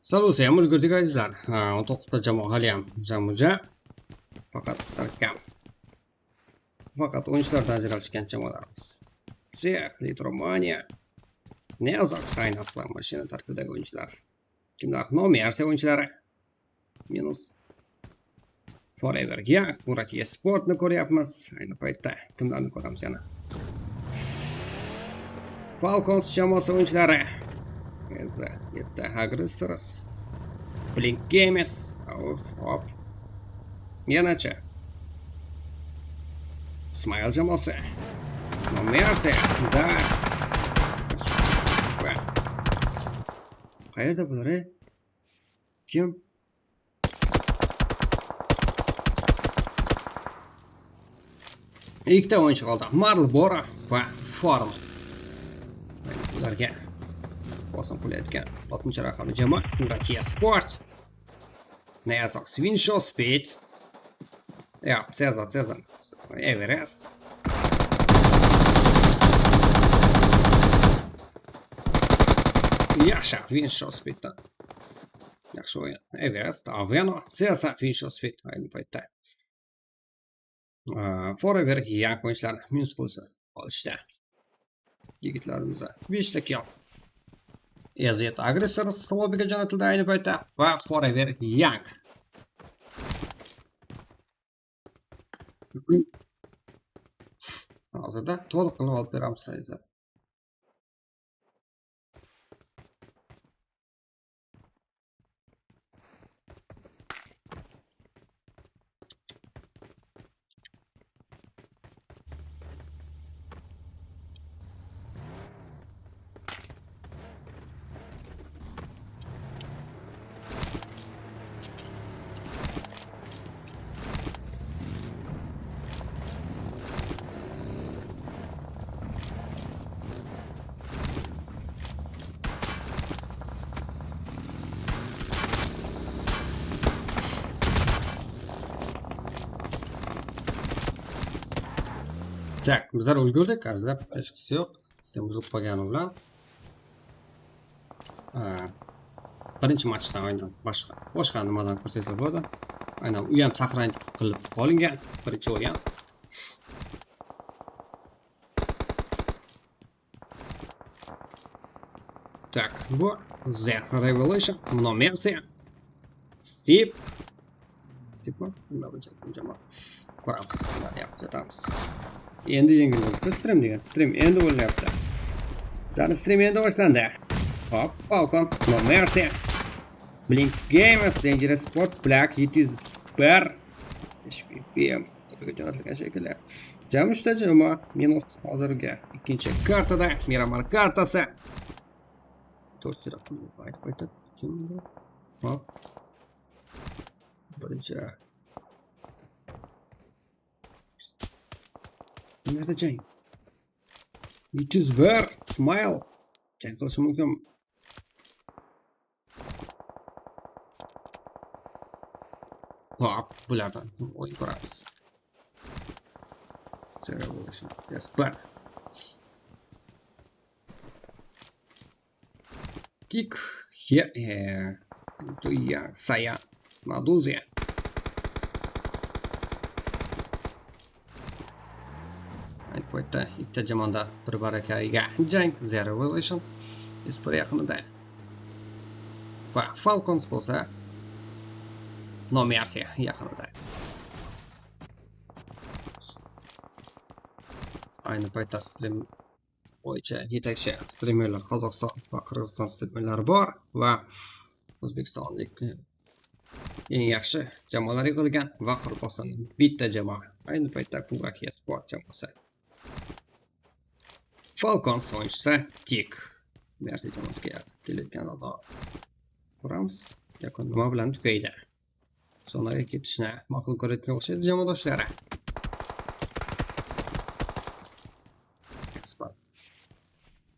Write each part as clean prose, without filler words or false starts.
Salut, всем ulgurdik azizlar. 19 jamoa hali ham jamuja. Faqat sarkam. Faqat o'yinchilardan ajralishgan jamoalarimiz. SLARK, Litromania, Neozaxrayn aslan mashina tarkibidagi o'yinchilar. Kimlar? Nomersiya o'yinchilari. Minus Foreverga, Muratiya Sportni ko'ryapmiz. Ayni paytda kimlarni ko'ramiz yana? Falcons jamoasi o'yinchilari. Yetta Aggressors, Blink Games, hop. Yanacha. Ismail jamoasi. Nomersiya, da. Qayerda bular? Kim? Ikkita o'yinchi qoldi. Marlboro va Farm. Ularga bosim qilayotgan 60 raqamli jamoa Muratiya Sport. Neozax Winshow Speed. Ja, Cezar. Everest. Yaxshi, Winshow Speeddan. Yaxshi o'yin. Everest, Aveno, Cezar, Winshow Speed ayni paytda Forever yangi o'yinchilarni minus qilsa olishdi. Yigitlarimizga 5 ta kill. Eziyat agressor slobiga jo'natildi ayni paytda va Forever Young. Hozirda to'liq qilib olib beramiz sizlar. Tak, bizlar ulgurdik, hozir hech qisi yo'q. Sistem buzib qolgani bilan birinchi matchdan aynan boshqa nimadan ko'rsatsa bo'ladi. Aynan u ham saqlanib qilib qolingan birinchi o'yin. Так, bu The Revelation, nomersiya. Steve. Nima bo'ladi? Ko'ramiz, nima yapamiz. Endi yengil bo'ldi. Stream degan. Stream endi bo'lyapti. Bizning stream endi boshlandi. Hop, Falcon, nomersiya. Blink Games, Dangerous Sport, Black 701. HPPM. To'g'ri jo'natilgan shekilli. Jami 3 ta jamoa minus hozirga ikkinchi kartada Miramar kartasi. To'g'ri aytib kimdir? Hop. Birinchi. Nerede jang? 701 Smile. Jang qilishi mumkin. Hop, bulardan o'yin ko'ramiz. Revelation. Yes, but Tik to я saya Maduzia. Aytda ikkita jamoada bir barakaliga jang The Revelation espor yaqinida. Va Falcons bo'lsa nomersiya yaqinida. Ayni paytda stream bo'yicha yetakchi streamerlar Qozog'iston va Qirg'iziston streamerlari bor va O'zbekistonlik eng yaxshi jamoalar yig'ilgan va Qoraqalpaqstonning bitta jamoa. Ayni paytda Qaraqalpaqston sport jamoasi. Falcons o'yinchisi Tik. Mersi jamoasiga telekanalda ko'ramiz. Yakun nima bilan tugaydi. Sonlarga ketishni ma'qul ko'rayotgan o'xshaydi jamoadoshlari.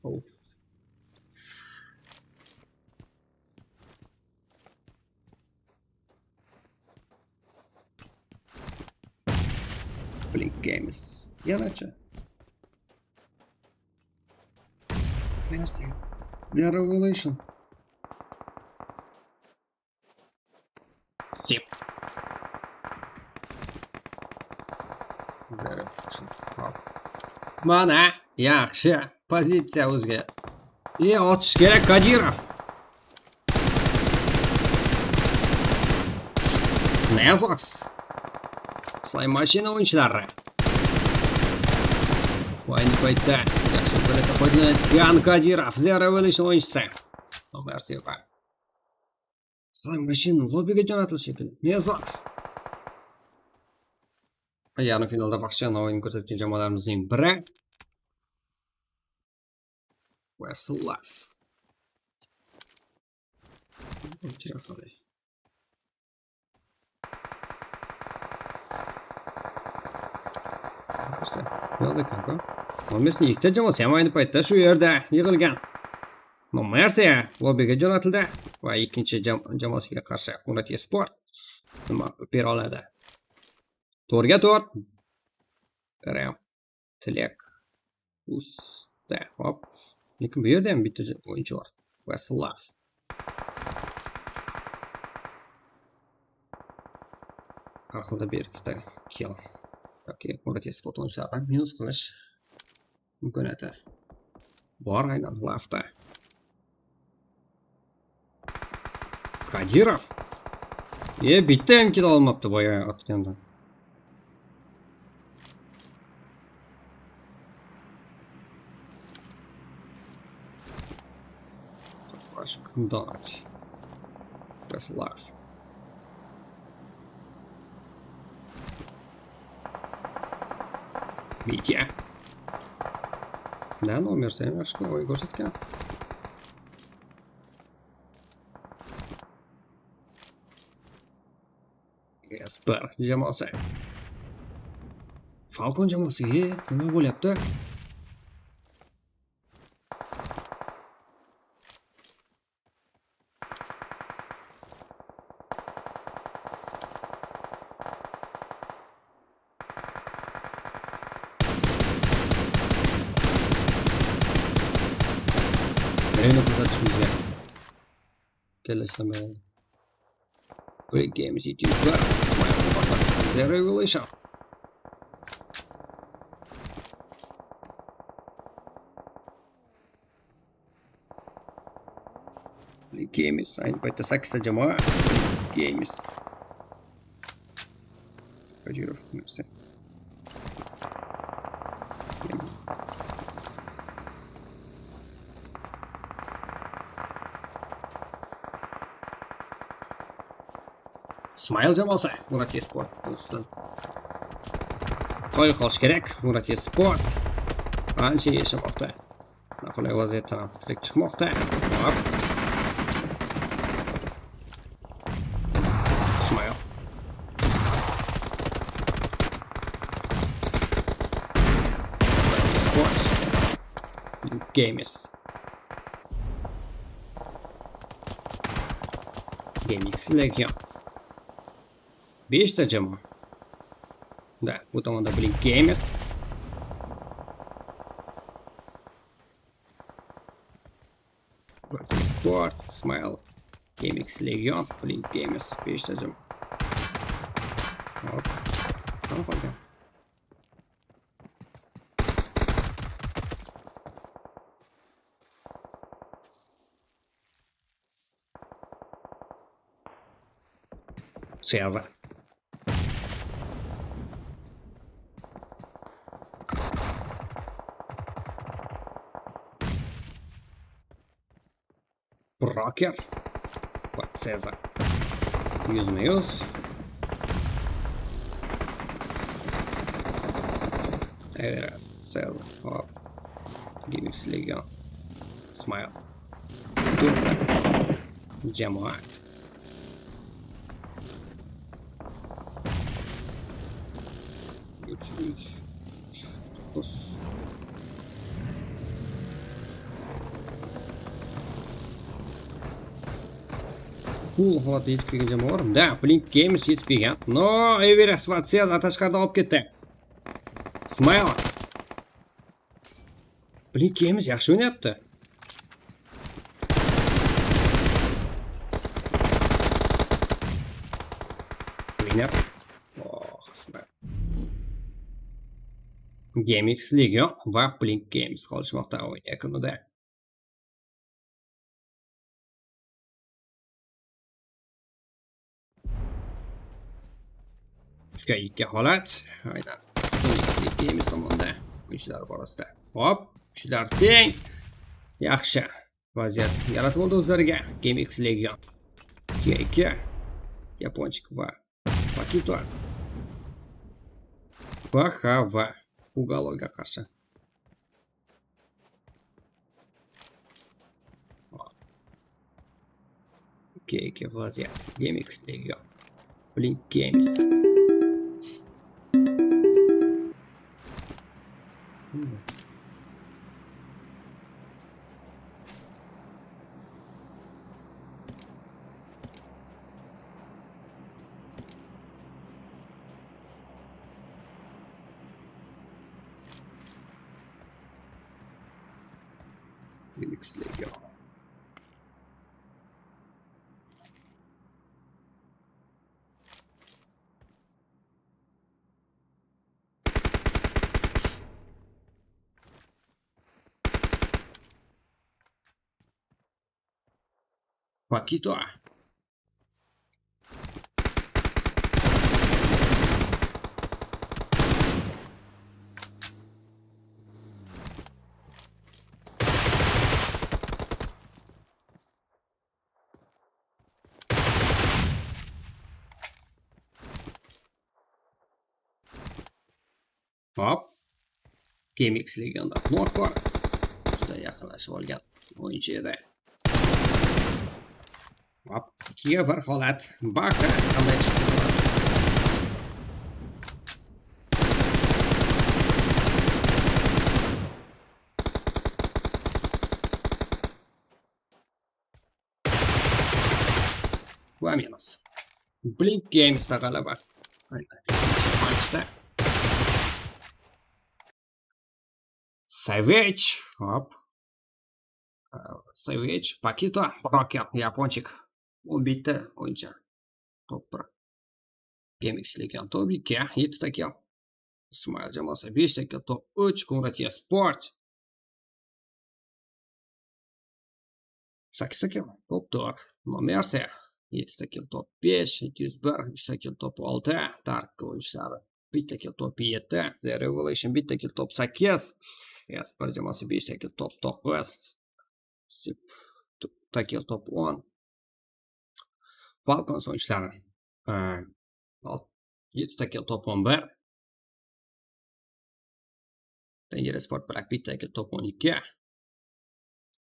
Of. Blink Games. Yanacha. Mercy. The Revelation. Tip. The Revelation. Hop. Mana yaxshi pozitsiya o'zga. Otish kerak Kadirov. Nezox. Slay mashina o'yinchilari. Ayni paytda yaxshi holatda foydalanayotgan Kadirov The Revelation o'yinchisi. Nomersi yo'q. Slay mashina lobbiga jo'natilishi kerak. Nezox. Yarim finalda vahshiyona o'yin ko'rsatgan jamoalarimizning biri RUSLAN. Yo'q ekan-ku. Nomersining ikkita jamoasi ham ayni paytda shu yerda yig'ilgan. Nomersiya lobbiga jo'natildi va ikkinchi jamoasiga qarshi Qaraqalpaqston sport nima bera oladi. 4-4. Qaram. Tilak. Usta. Hop. Lekin bu yerda ham bitta o'yinchi bor. RUSLAN. Har xilda bir ikkita kill yoki quritish sport o'yinchilarni minus qilish imkoniyati bor. Aynan lafta Kadirov bitta ham kela olmabdi boya otgandan. Dodge. SLARK. Bitya. Da, nomer 7 yaxshi o'yin ko'rsatgan. Esper jamoasi. Falcon jamoasiga nima bo'lyapti? Meni kuzatishimizga kelishmaydi. Great games YouTuber. Zero Evolution. Games. Ayni paytda 8 jamoa. Games. Kadirov narsa. Smile jamoasi. Muratiy sport. Ruslan. Qo'y qolish kerak. Muratiy sport. Ancha yashamoqda. Noqulay vaziyatdan tirik chiqmoqda. Hop. Smile. Sport. Games. GameX Legion. 5 ta jamoa. Da, bu tomonda Blink Games. Sport, Smile, GameX Legion, Blink Games, 5 ta jamoa. Hop. Qani qolgan? Связа. Брокер. Вот Цеза. Yüz. Evet, Цеза. Hop. GameX Legion. Smile. Turka. Jamoa. Üç. Cool holatda yetib kelgan jamoa bor. Da, Blink Games yetib kelgan. No, Everest va Ceza tashqarida olib ketdi. Smile. Blink Games yaxshi o'ynayapti. O'ynab. Smile. GameX Legion va Blink Games qolishmoqda o'yin yakunida. Ikki holat. Aynan. Blink Games tomonidan o'yinchilar orasida. Hop, kuchlar teng. Yaxshi vaziyat yaratib oldi o'zlariga. GameX Legion. 2-2. Yaponchik va Pakito. Va Ugalga qarshi. Ikki vaziyat. GameX Legion. Blink Games. GameX Legion. Pakito. Hop. GMX Liganda blok bor. Juda yaqinlashib olgan o'yinchi edi. Hop. Ikkiga bir holat. Bakda qanday chiqdi? Va minus. Blink Games'da g'alaba. Aynan. Savage. Hop. Savage. Pakito. Rocker. Yaponchik. 11 ta o'yinchi. Top 1. GMX Ligand top 2. 7 ta kill. Ismoil jamoasi 5 ta kill. Top 3. Qaraqalpaqstan Sport. 8 ta kill. Top 4. Nomersi. 7 ta kill. Top 5. 201. 3 ta kill. Top 6. Dark o'yinchlari. 1 ta kill. Top 7. The Revelation 1 ta kill. Top 8. Sport jamoasi 5 ta kill. Top 9. Ta kill. Top 10. Falcons o'yinchlari 7 ta kill. Top 11. Dengere Sport Black 1 ta kill. Top 12.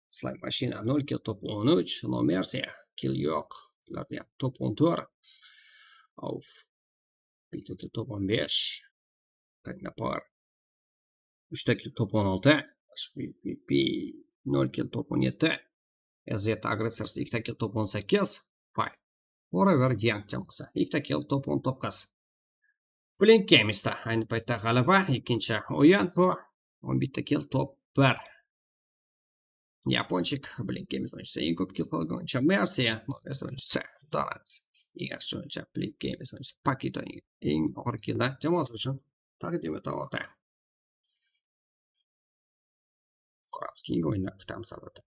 Slime Machine 0 kill. Top 13. No Mercy kill yo'q. Ularda top 14. Auf 1 ta kill. Top 15. Kagnapar 3 ta kill. Top 16. HVP 0 kill. Top 17. SZ Aggressors 2 ta kill. Top 18. Fight Forever Young jamoasi 2 ta kill. Top 19. Blink Games'da ayni paytda g'alaba. Ikkinchi o'yin bu 11 ta kill. Top 1. Yaponchik Blink Games o'yinchisi eng ko'p kill qilgan o'yinchi Mercy, o'yinchisi Donat. Eng yaxshi o'yinchi Blink Games o'yinchisi Pakito eng og'ir killlar jamoasi uchun taqdim etmoqda. Qarabski o'yinlar kutamiz albatta.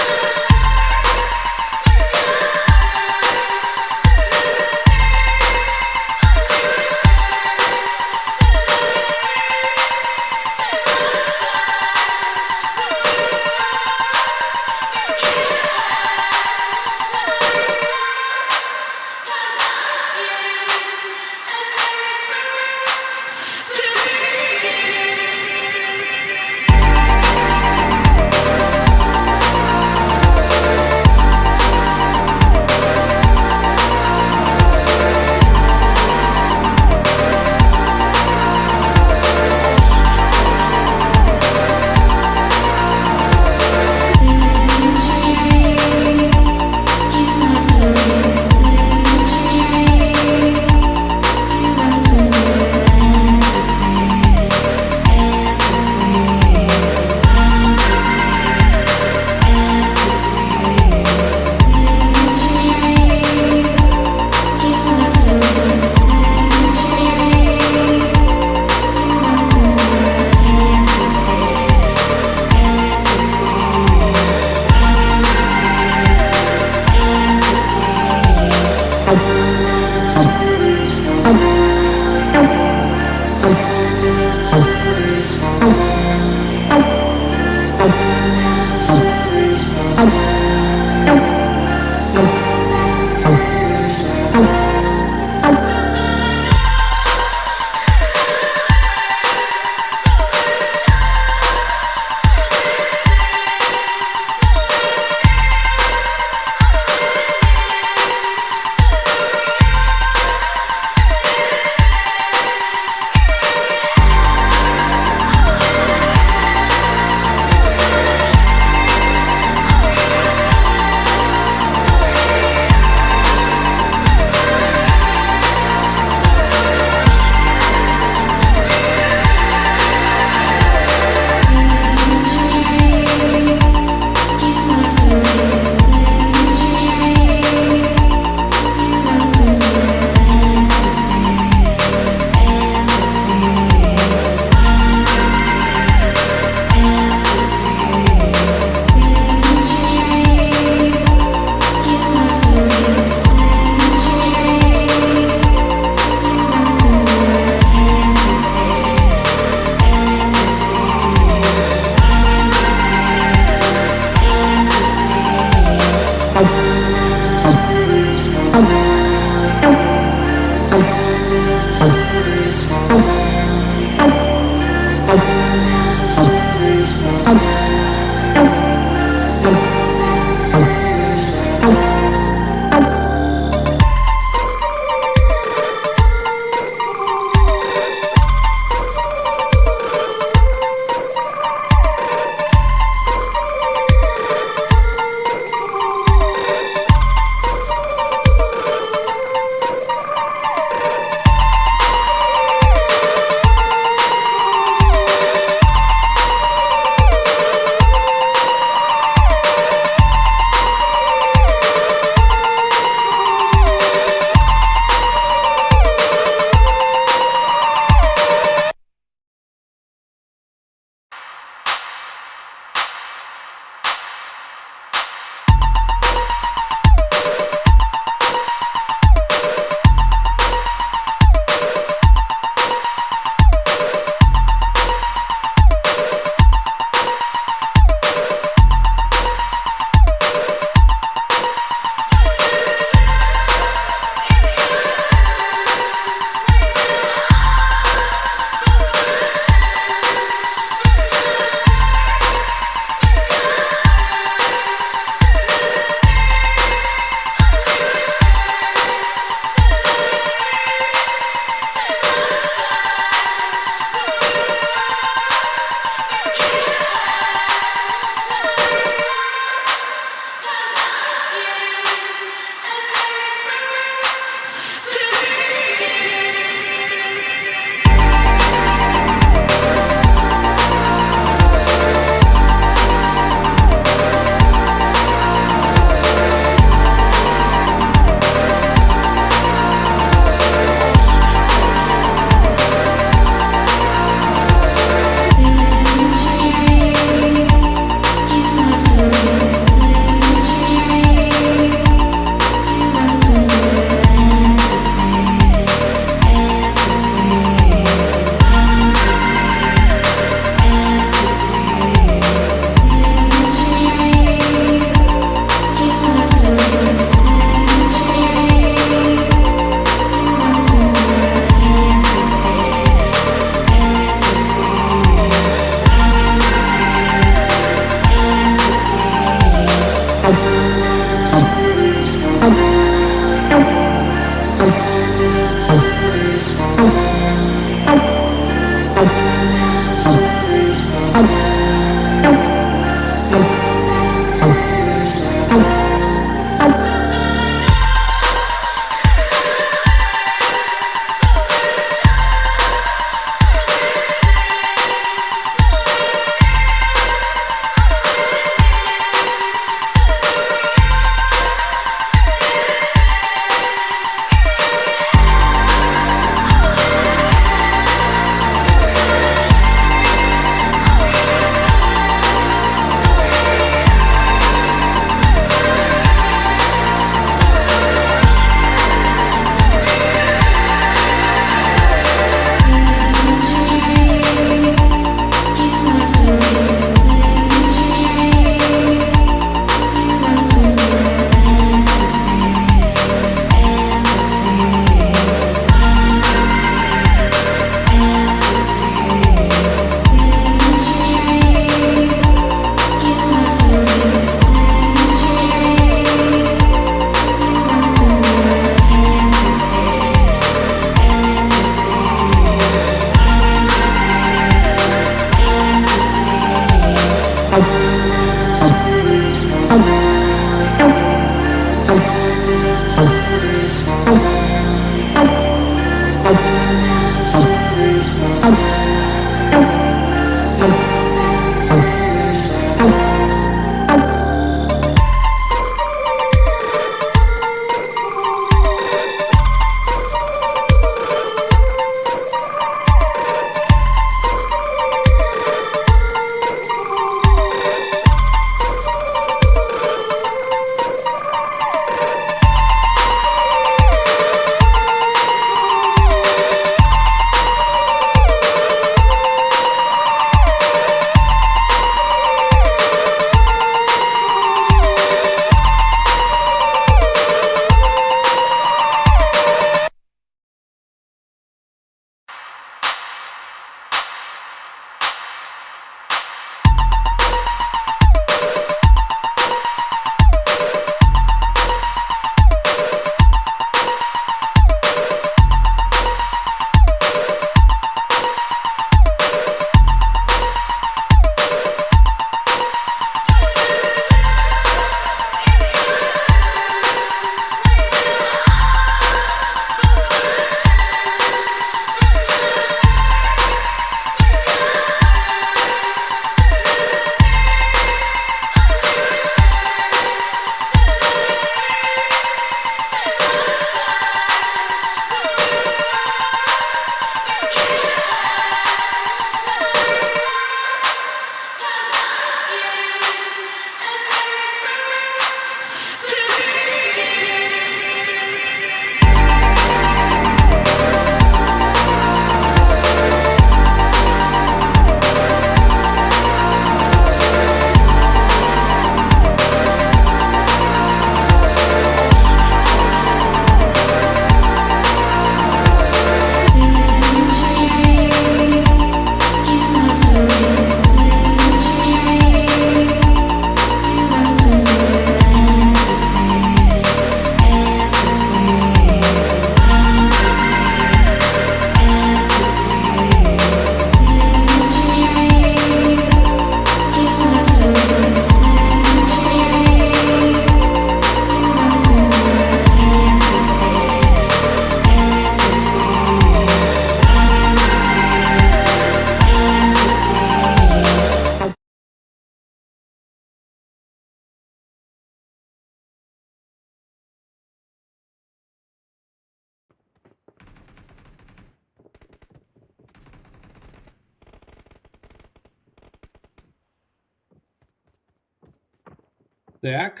Так.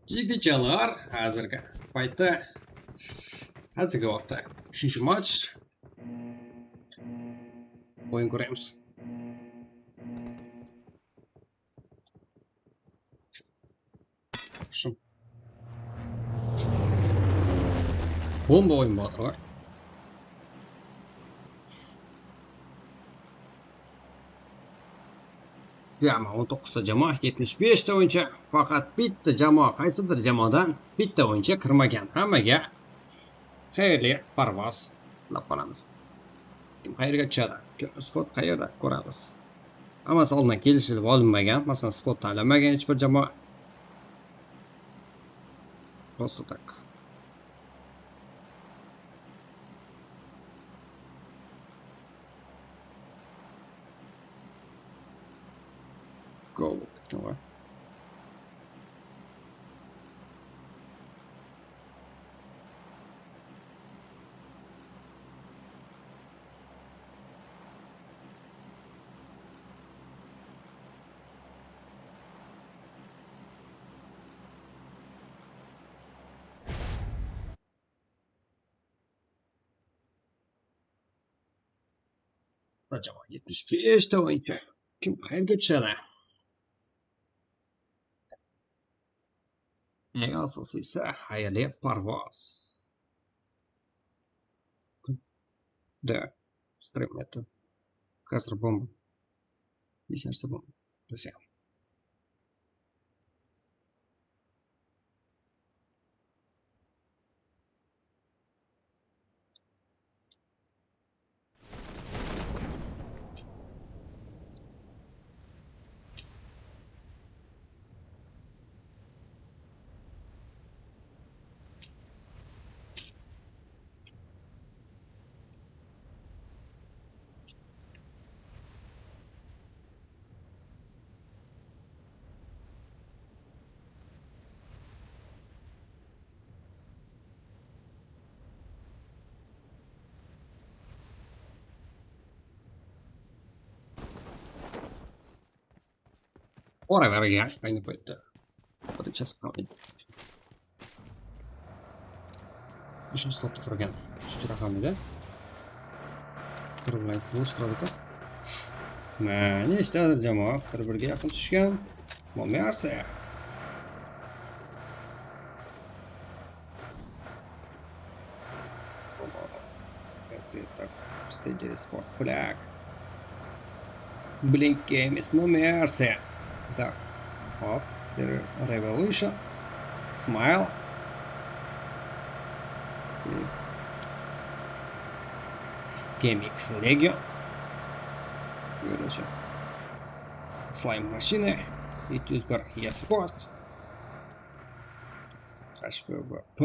Jigichalar hozirgi paytda hozirgi vaqtda 3-match o'yin ko'ramiz. Shu bomba o'yin bor. Jami 19 ta jamoa, 75 ta o'yinchi. Faqat bitta jamoa, qaysidir jamoadan bitta o'yinchi kirmagan. Hammaga xayrli parvoz tilab qolamiz. Kim qayerga tushadi? Spot qayerda ko'ramiz. Hammasi oldindan kelishilib olinmagan. Masalan, spot tanlamagan hech bir jamoa. Просто так. Go. Давай. Jamoa 75 ta o'yinchi. Kim qayerga tushadi? Eng asosiysi xayrli parvoz. Да, стремлется. Hozir bomba. Hech narsa bomba. Desam. Oralarga ayni paytda birinchi raqamli 3-chi stopda turgan 3-chi raqamida bilan ko'rishtiradi. Mana ishtadir jamoa bir-biriga yaqin tushgan. Bo'lmayarsa. Stage Sport Black. Blink Game is no mercy. Так, оп, Revolution, Smile, GameX Legion, Slime Machine, Ituzgar eSport, HVP.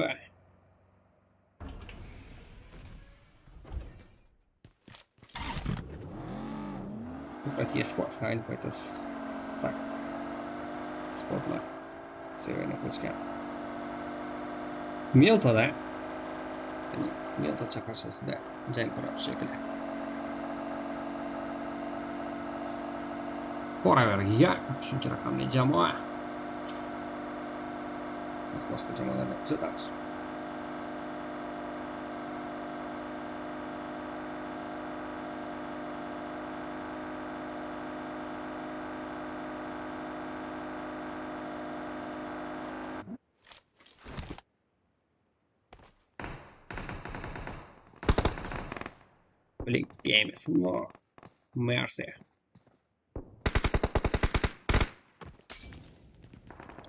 Это eSport, aynı payta. Так. Spotlar. Seveni qilishgan. Meltoda, ya'ni Melto chaqirishasida jang qurib shekilli. Boraverga 3-chi raqamli jamoa. Boshqa jamoalarni kuzatamiz. Blink Game is no mercy.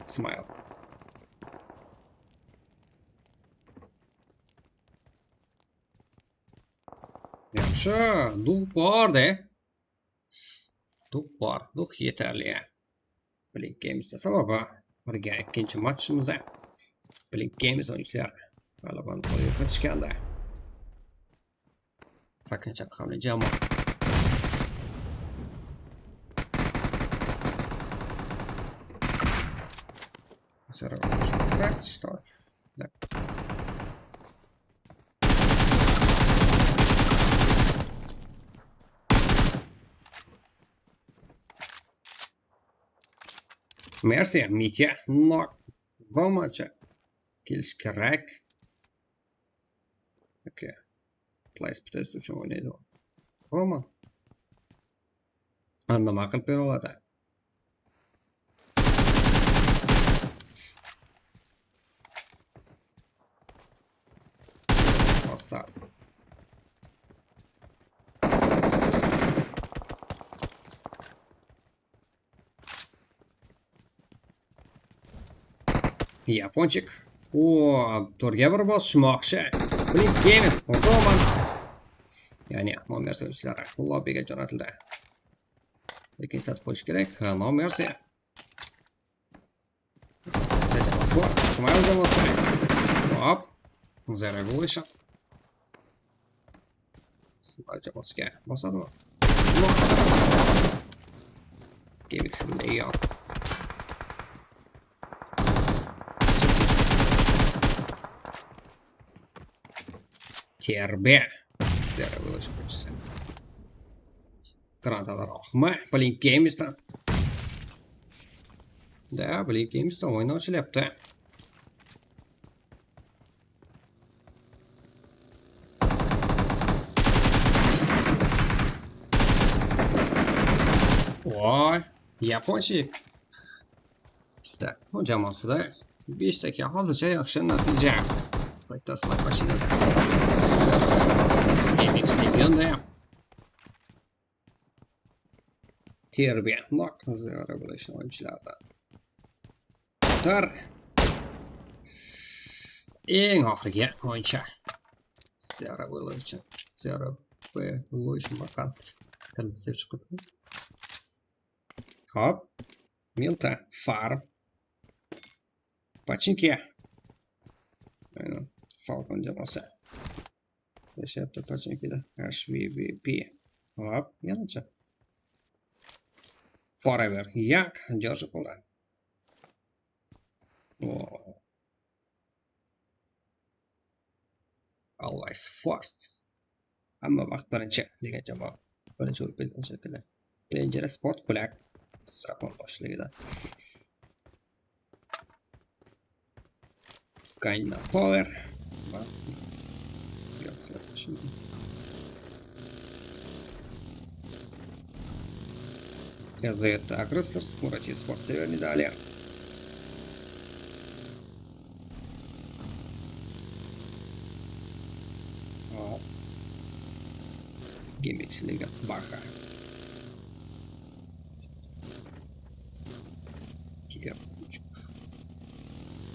Smile. Yaxshi, duh bor-da. Duh bor, duh yetarli. Blink Games sababi birga ikkinchi matchimizda Blink Games o'yinchilari g'alabani qo'lga kiritishganda. 8-chi raqamli jamoa. Start. Merci, Mitya. Nok. Bo'lmacha. Kelish kerak. Okay. Place press uchun o'ynaydi. Bo'lma. Nima qilib bera oladi? Bostar. Yaponchik. O, to'rga bir bosishmoqchi. Buning games roman. Ya'ni nomer sovchilar lobbiga jo'natildi. Lekin sotib qo'yish kerak. Nomer se. Smile jamoasi. Hop. Zero bo'lishi. Smile jamoasiga bosadimi? Gamex Leon. Terbe. Zero bo'lishi ko'chisi. Granatalar oqma. Blink Games'dan. Da, Blink Games'dan o'yin ochilyapti. Voy, yaponchik. Da, bu jamoasida 5 taka hozircha yaxshi natija. Bitta slap mashinada. Gamex Legionda. Terbe. Nok zero bo'lishi o'yinchilardan. Eng oxirgi o'yinchi. Zero bo'lishi. Zero bo'lishi maqam. Tilib chiqib. Hop. Milta. Farm. Pachinki. Falcon jamoasi. Yashayapti Pachinkida. HVVP. Hop. Yanacha. Forever. Yak. George Poland. Wow. Always first. Hamma vaqt birinchi degan jamoa. Birinchi o'yin shakli. Dangerous Sport Black. Strapon boshligida. Kinda Power. Газета агрессор, скорость и спорт северный далее. Gamex LIGA Baja.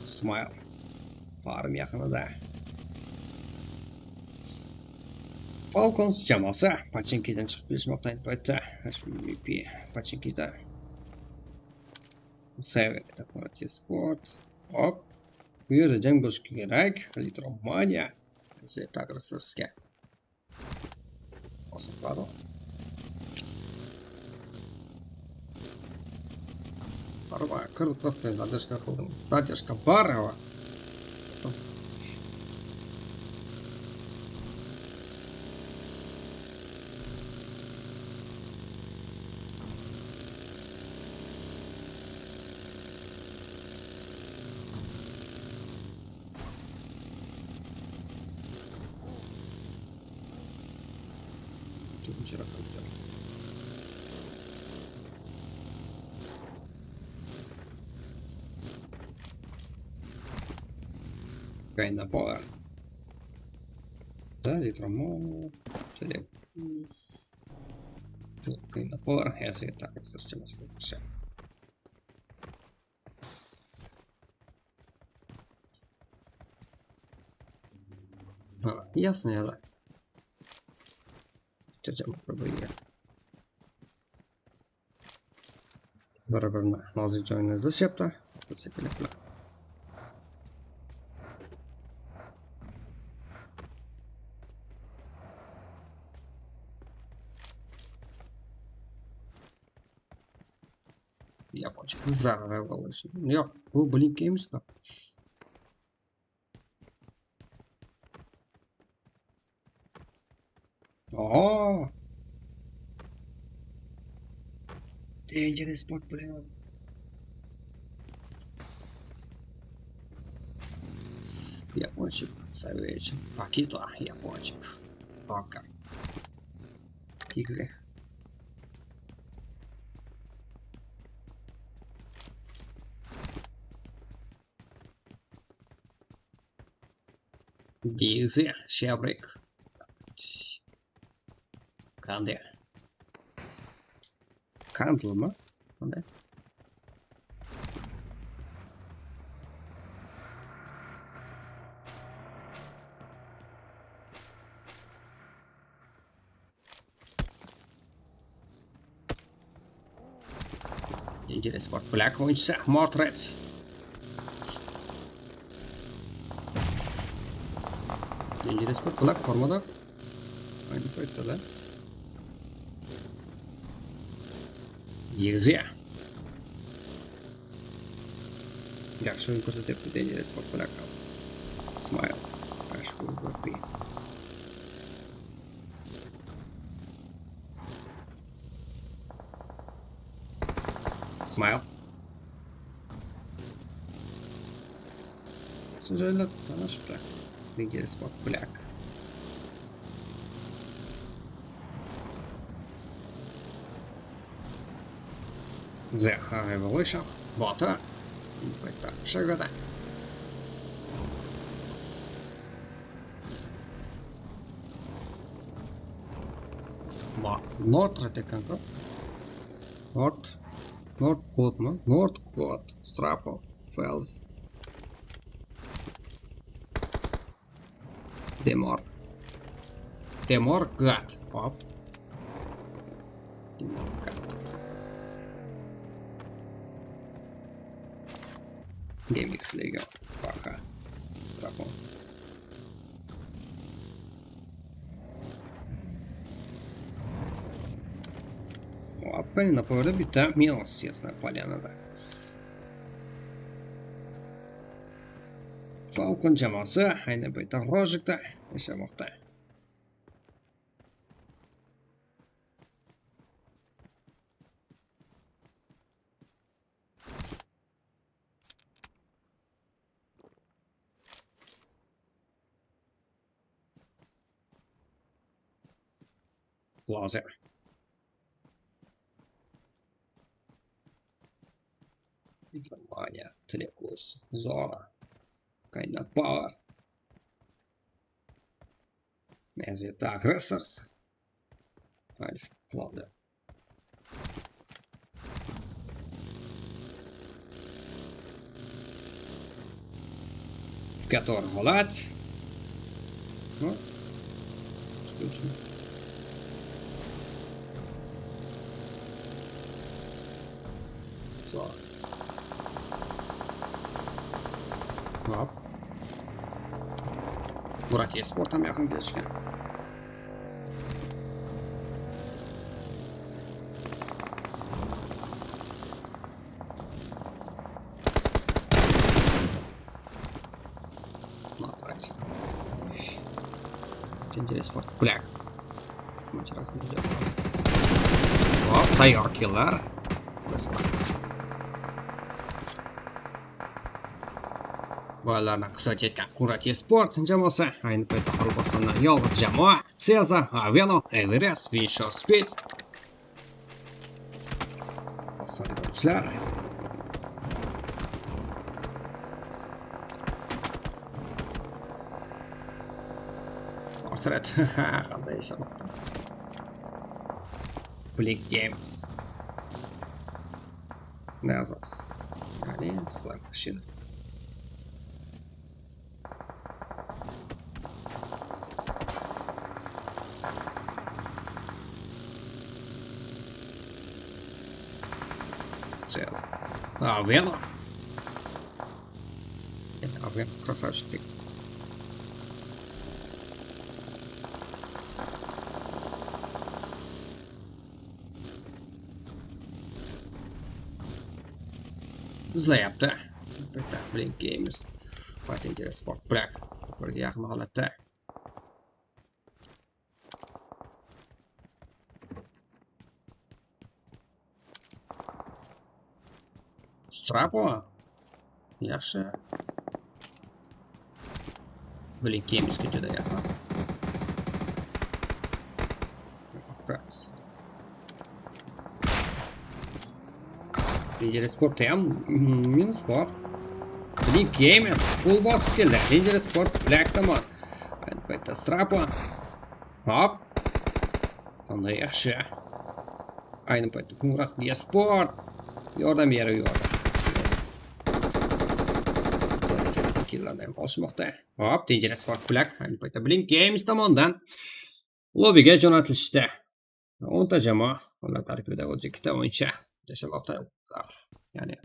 Smile. Farm yaqinida. Falcons jamoasi Pachinkidan chiqib kelishmoqda ayni paytda. HVP Pachinkida. Severda Sport. Hop. Bu yerda jang bo'lishi kerak. Litromania. Газета agressorga. Osibaro. Barba, Qaraqalpaqstan задержка qildim. Задержка barava. Kinda Power. Да, литромон. Kinda Power. Если так, зачем это? Ясно, да. Чачам пробуя. Bir-birini nozik joyini izlashyapti. Sekinliklar. Yaponcha zarar bo'lishi. Yo'q, bu Blink Games'da. Oh. Dangerous Sport bilan. Япончик, Савельич, Пакито, япончик. Пока. Кикзе. Дигзе, Шебрик. Канде. Кандл mı? O ne? İngiliz sport plak oyuncusu Mordred. İngiliz sport plak formada. Aynı boyutta da. Degze. Yaxshi o'yin ko'rsatyapti İngiliz sport plak. Smile. Mashhur bo'ldi. Smile. Sözlerle tanıştı. İngiliz sport plak. The Revolution. Bota. Это шагода. North это как? North Code, no? North Code. Strapo. Fells. Demor Gat. Hop. Demor Gat. Gaming LIGA. Пока. Strapo. Apparently böyle bir tane minus yazılar palyanada. Falcon jamoasi ayni paytda Rojikda yashamoqda. Closet. Ваня, Трекус, Зора, Kinda Power, Nezita Aggressors, Alf Claude. Который молодец. Ну, скучно. Зора. Hop. Buraya sportam yakın gelişken. Натрать. Интересный спорт. Бля. Hop, tayyor killer. Bolalarni qisat etgan Qaraqalpaqstan sport jamoasi ayni paytda Qaraqalpaqstondan yolg'iz jamoa Ceza, Aveno, Everest, Winshot Speed. Sportsmenlerinen. Portret. Qanday yashamoqda? Blink Games. Nazos. Ya'ni SLARK ishida. Авено. Это Авено, красавчик. Bizlerde. Bitta Blink Games. Patentli sport plak. Birga yaqin holatda. Strapo. Yaxshi. Blinkimizga juda yaqin. Ranger Sportda ham minus bor. Blink emas, full bosib keldi. Ranger Sport Black tomon. Ayni paytda Strapon. Hop. Qanday yaxshi. Ayni paytda Qaraqalpaqstan Sport yordam beraverdi. Killarni ham olishmoqda. Hop, Ranger Sport Black ayni paytda Blink Games tomonidan lobbiga jo'natilishdi. 10 ta jamoa, ular tarkibida 32 ta o'yinchi yashamoqda. Ya'ni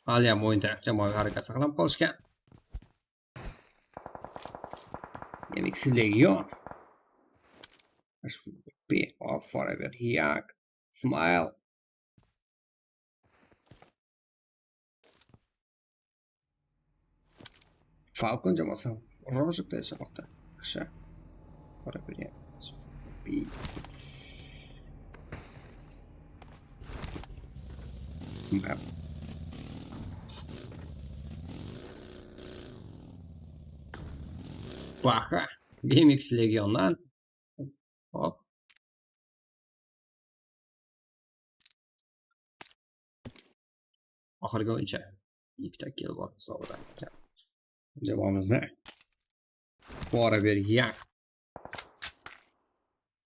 hali ham o'yinda jamoaviy harakat saqlanib qolishgan. Legion. Be off forever yak. Smile. Falcon jamoasi Rojikda yashamoqda. Yaxshi. Forever yak. Be. Smile. Baxa. BMX Legiondan. Hop. Oxirgi o'yinchi. Ikkita kill bor hisobida. Jamoamizda bora bergan.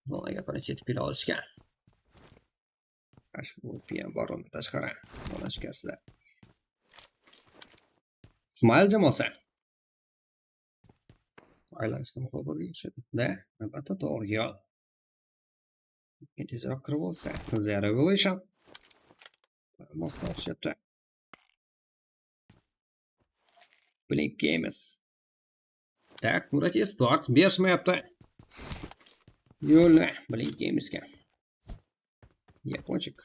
Zonaga birinchi yetib kela olishgan. Bu PM bor unda tashqari. Mana shikarsida. Smile jamoasi. Aylanishni muhobirga yetishadi. Da, albatta to'g'ri yo'l. Tezroq kirib olsa, Zero Evolution. Most olishyapti. Blink Games. Tak, Qaraqalpaqstan Sport berishmayapti. Yo'lni Blink Gamesga. Yaponchik.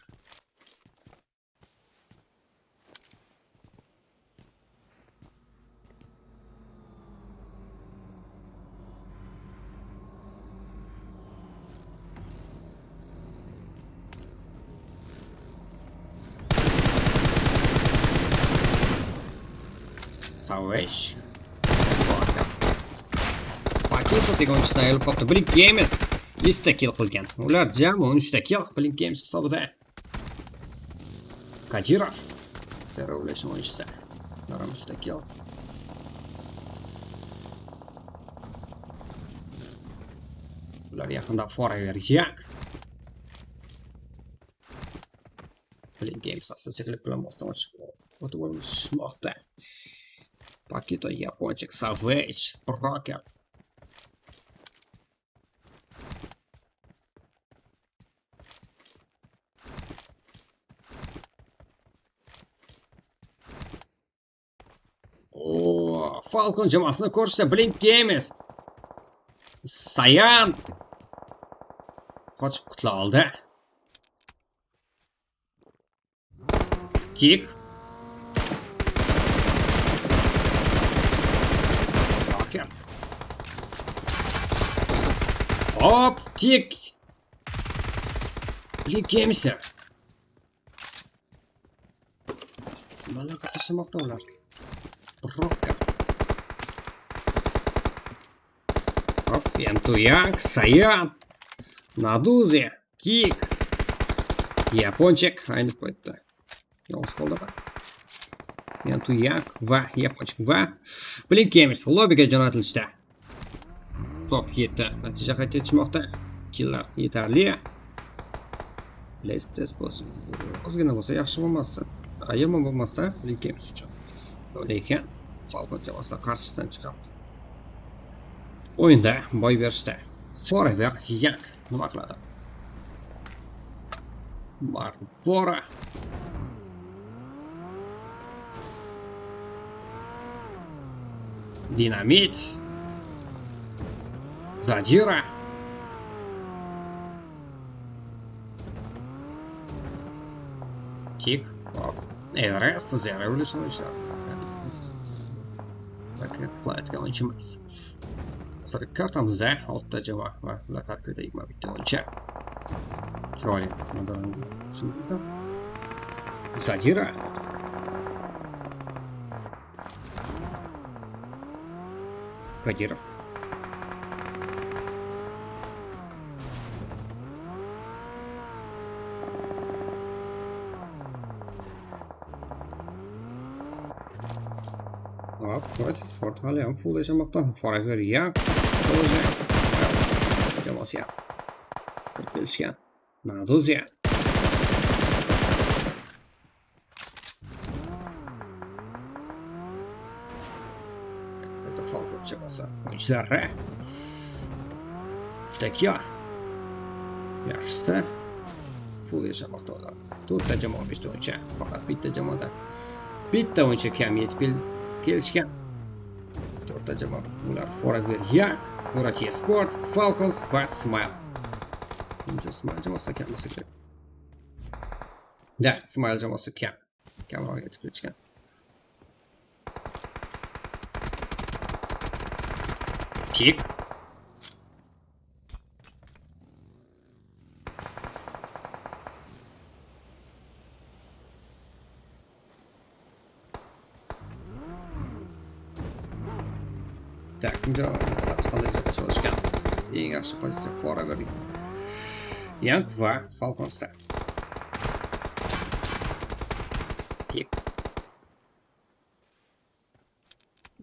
Savage. Paketda tegonchidan ayolib qoldi. Blink Games 100 ta kill qilgan. Ular jami 13 ta kill Blink Games hisobida. Kajirov. Zero Evolution o'yinchisi. 13 ta kill. Ular yaqinda forever yak. Blink Games asosiylik bilan bosdan o'tib olishmoqda. Pakito Yaponchik Savage Broker. Falcon jamoasini ko'rishsa Blink Games. Sayan qochib qutula oldi. Tik. Hop, tik. Blink Games. Mana qatnashmoqda ular. Broker. Hop, Pentuyak, Sayan, Naduzi, Tik. Yaponchik ayni paytda. Yolg'iz qoldi. Pentuyak va Yaponchik va Blink Games lobbiga jo'natilishdi. Top 7 natija qayd etishmoqda. Killer yetarli. Let's bo'lsin. Ozgina bo'lsa yaxshi bo'lmasdi. Yomon bo'lmasdi Blink Games uchun. Lekin Falcon jamoasi qarshisidan chiqib o'yinda boy berishdi. Forever yak nima qiladi? Bora. Dinamit. Zadira. Tik. Everest. Zero Evolution. Qilayotgan o'yinchimiz. Hozir kartamizda 6 ta jamoa va ular tarkibida 21 ta o'yinchi. Chiroyli. Zadira. Kadirov. Hop, против спорт hali ham full yashamoqda. Forever young. Jamoasi ham kirib kelishgan. Nadozya. Falcon jamoasi. Bizlerde. Shtakiya. Yaxshisi. Full yashamoqda ular. 4 ta jamoa 5 ta o'yinchi. Faqat bitta jamoada bitta o'yinchi kam yetib kelishgan. 4 ta jamoa. Ular Forever Young, Qaraqalpaqstan Sport, Falcons va Smile. Smile jamoasi kam bo'lsa kerak. Da, Smile jamoasi kamroq yetib kelishgan. Tik. Tak, Qozog'istonda joylashgan. Eng yaxshi pozitsiya Forever Young va Falconsda. Tik.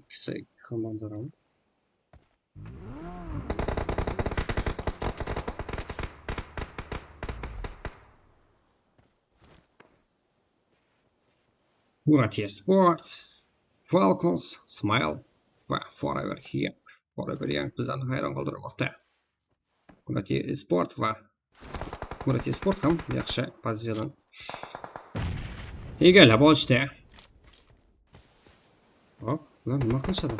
Ikkisi komandalar. Qaraqalpaqstan Sport, Falcons, Smile va Forever Young. Forever Young bizlarni hayron qoldirmoqda. Qaraqalpaqstan Sport va Qaraqalpaqstan Sport ham yaxshi pozitsiyadan egallab olishdi. Hop, ular nima qilishadi?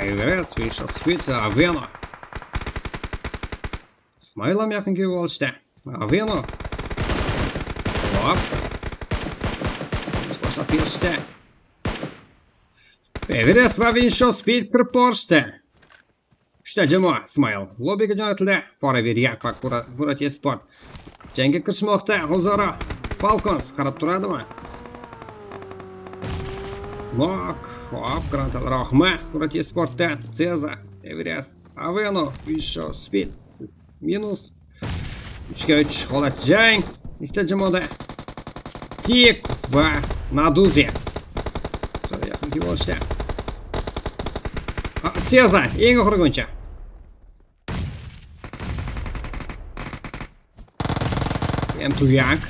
Everest, Fisher, Speed, Aveno. Smile ham yaqin kelib olishdi. Aveno. Hop. Boshlab berishdi. Everest va Fisher, Speed kirib borishdi. 3 ta jamoa Smile lobbiga jo'natildi. Forever Young va Qaraqalpaqstan Sport jangga kirishmoqda. O'zaro Falcons qarab turadimi? Mok, hop, grantal rahmat. Qaraqalpaqstan Sportda Ceza, Everest, Aveno, Fisher, Speed minus 3-3 holat jang. Ikkita jamoada Tik va Naduzya. Sonra yaqin kelib olishdi. Ceza eng oxirgi o'yinchi. Young.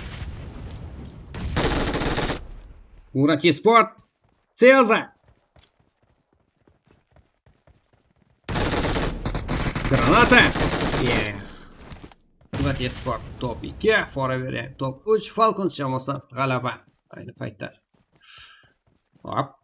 Qaraqalpaqstan Sport. Ceza. Granata. Qaraqalpaqstan Sport top 2, Forever Young top 3, Falcons jamoasi g'alaba ayni paytda. Hop.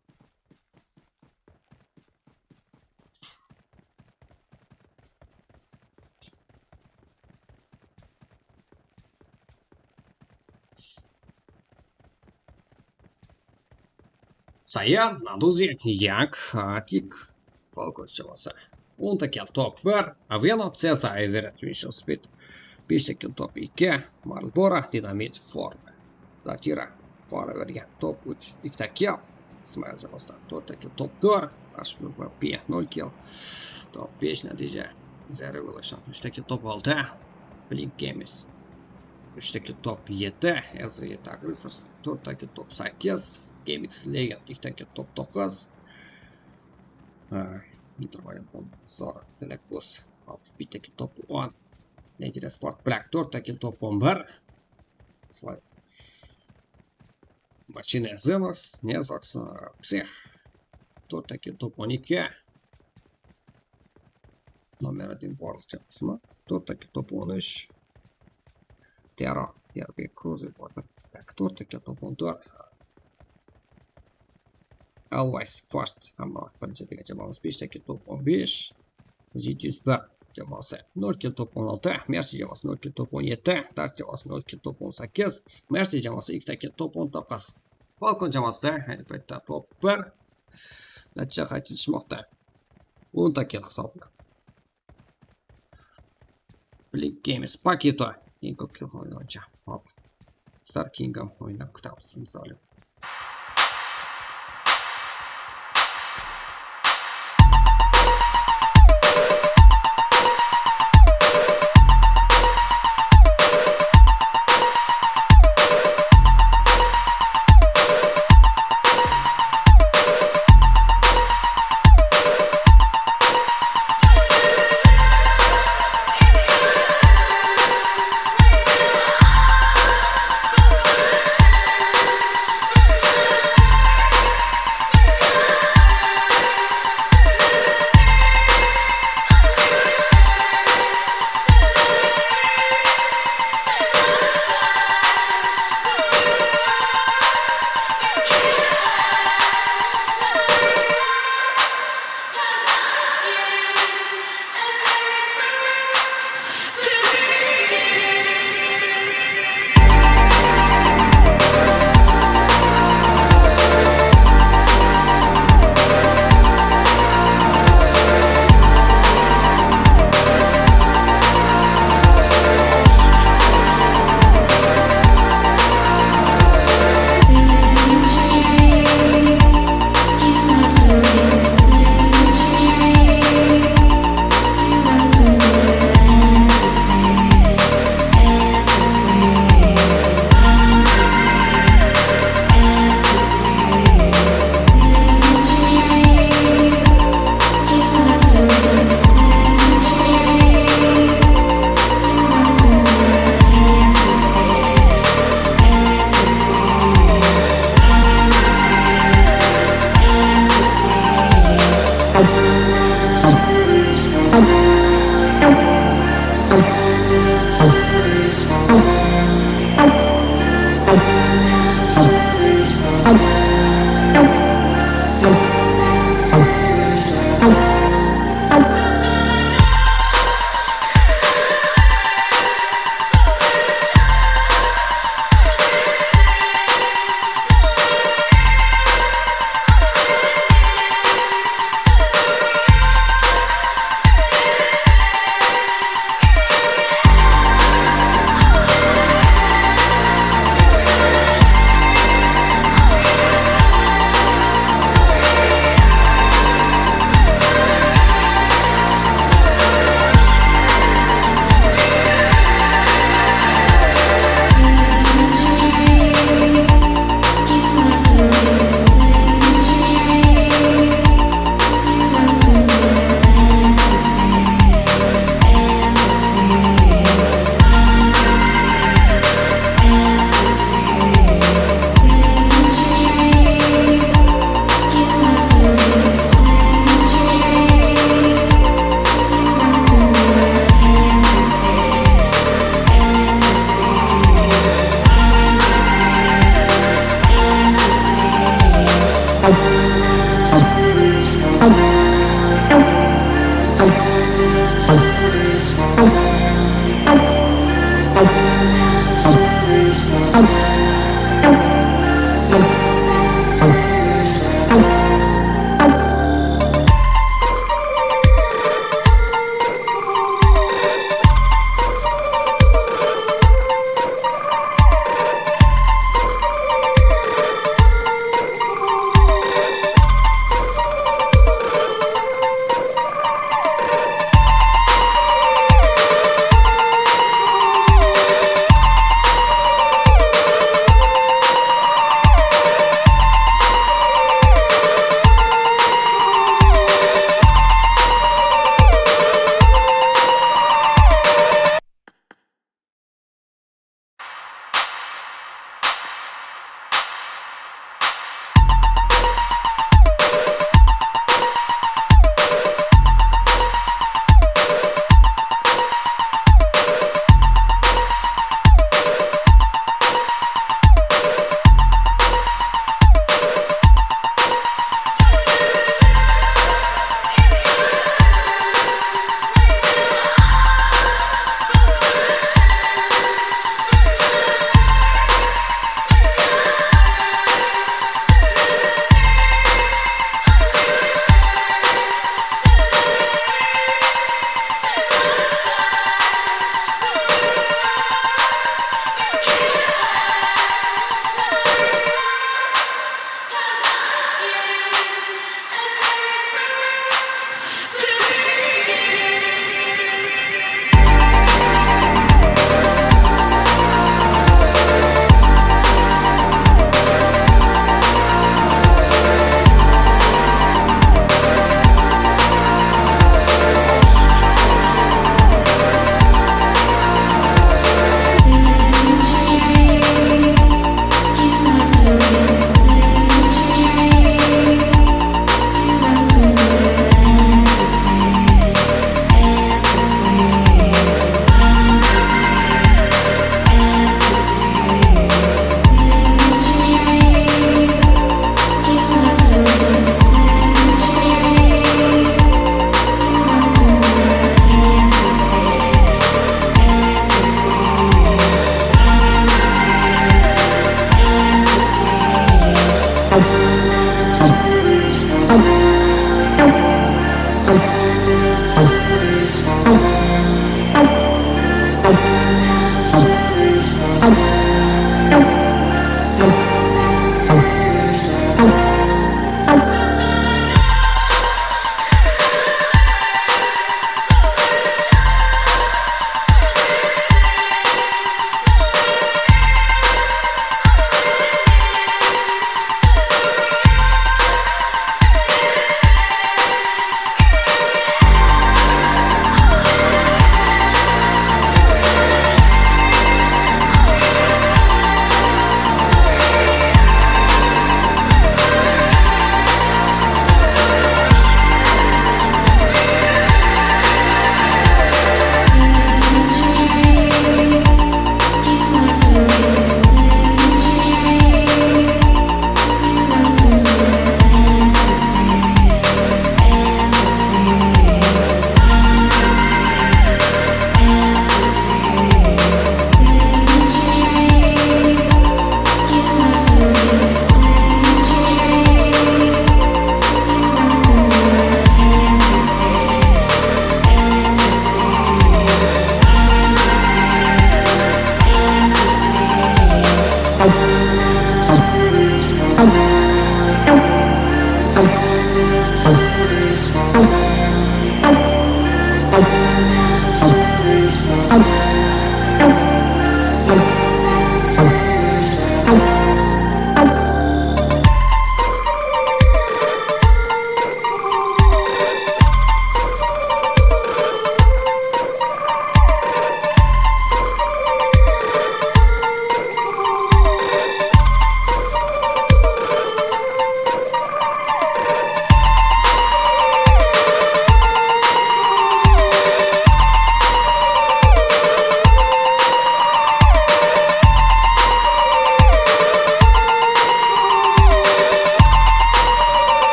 Sayan, Naduzya, Young, Tik, Falcons jamoasi. 10 ta kill top 1, Aveno, Ceza, Everett, Fisher, Speed. 5 ta kill top 2, Marlboro, Dynamit, Ford. Zatira, Forever Young top 3, 2 ta kill. Smile jamoasidan 4 ta kill top 4, Ashford va P 0 kill. Top 5 natija 0 Evolution, 3 ta kill top 6, Blink Games. 3 ta kill top 7, LZ Aggressors, 4 ta kill top 8, GameX LIGA, 2 ta kill top 9. Intervalian Bomb, Zora, Telekbus, 1 ta kill top 10. Nigeria Sport Black 4 ta kill top 11. Slide. Machine Xenos, Nezox, Psih. 4 ta kill top 12. Номер 1 World Champions. 4 ta kill top 13. Terror, Derby Cruiser Water. 4 ta kill top 14. Always First, hamma birinchi degan jamoamiz 5 ta kill top 15. GT1 jamoasi 0 kill top 16, Mercy jamoasi 0 kill top 17, Dark jamoasi 0 kill top 18, Mercy jamoasi 2 ta kill top 19. Falcon jamoasida ayni paytda top 1. Natija qayd etishmoqda. 10 ta kill hisobda. Blink Games Pakito eng ko'p kill qilgan o'yinchi. Hop. SLARK ham o'ynab kutamiz misoli.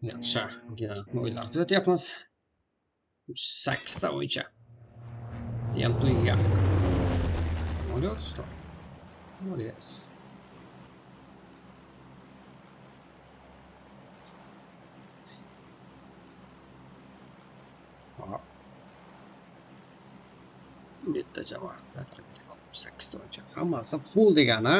Yaxshi, o'yinlar kuzatyapmiz. 8 ta o'yincha. Ham tugagan. Samolyot что? Молодец. Bitta jamoa. 8 ta o'yincha. Hammasi full degani.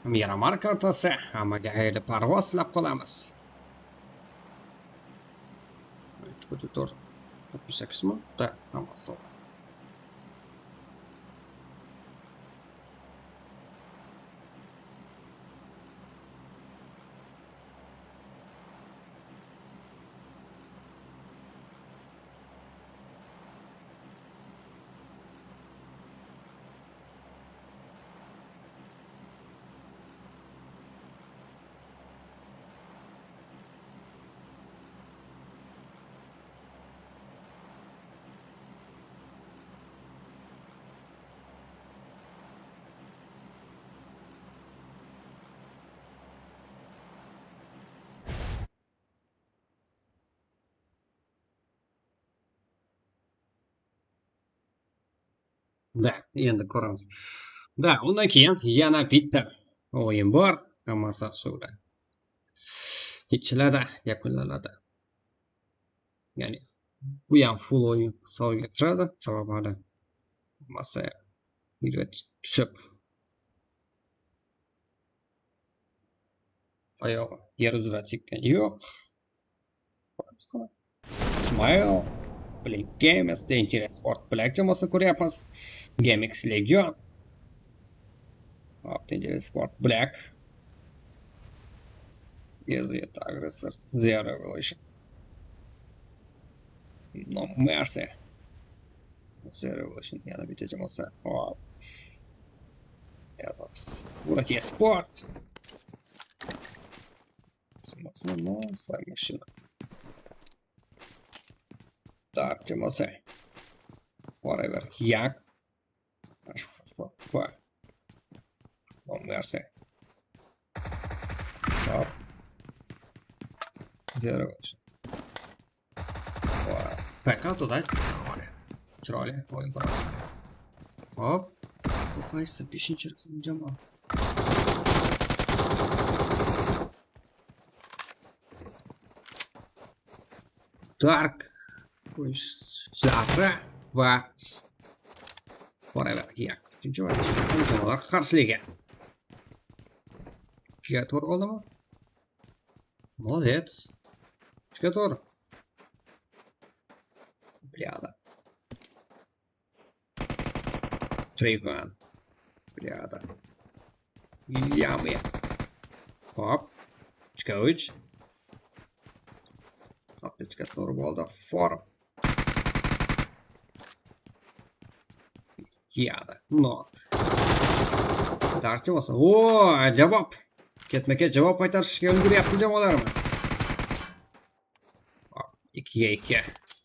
Miramar kartasi hammaga xayrli parvoz tilab qolamiz. 68 mi? Da, hammasi to'g'ri. Da, endi ko'ramiz. Da, undan keyin yana bitta o'yin bor. Hammasi shular. Ichiladi, yakunlanadi. Ya'ni bu ham full o'yin hisobiga kiradi. Sababi hali hammasi videoga tushib oyog'i yer uzra tekkani yo'q. Smile, Blink Games, Dangerous Sport Black jamoasini ko'ryapmiz. GameX Legion, Dangerous Sport Black, Desert Aggressor, Zero Revolution, No Mercy, Zero Revolution yana bitta jamoasi. Hop. Yozamiz. Buraki Sport. Machine. Dark jamoasi. Whatever. Yak. No Mercy. Hop. Zero Revolution. Pekato da. Chiroyli o'yin ko'ramiz. Hop. Bu qaysi 5-raqam jamoa? Dark shahri va whatever. Yak. Uchinchi va jamoalar qarshiligi. Ikkiga to'g'ri qoldimi? Молодец. Uchga to'g'ri. Blyada. Trayvan. Blyada. Yami. Hop. 3-3. Atletiga to'g'ri bo'ldi. Form. Yada. Not. Darcha bo'lsa. O, javob. Ketma-ket javob qaytarishga ulguryapti jamoalarimiz. 2-2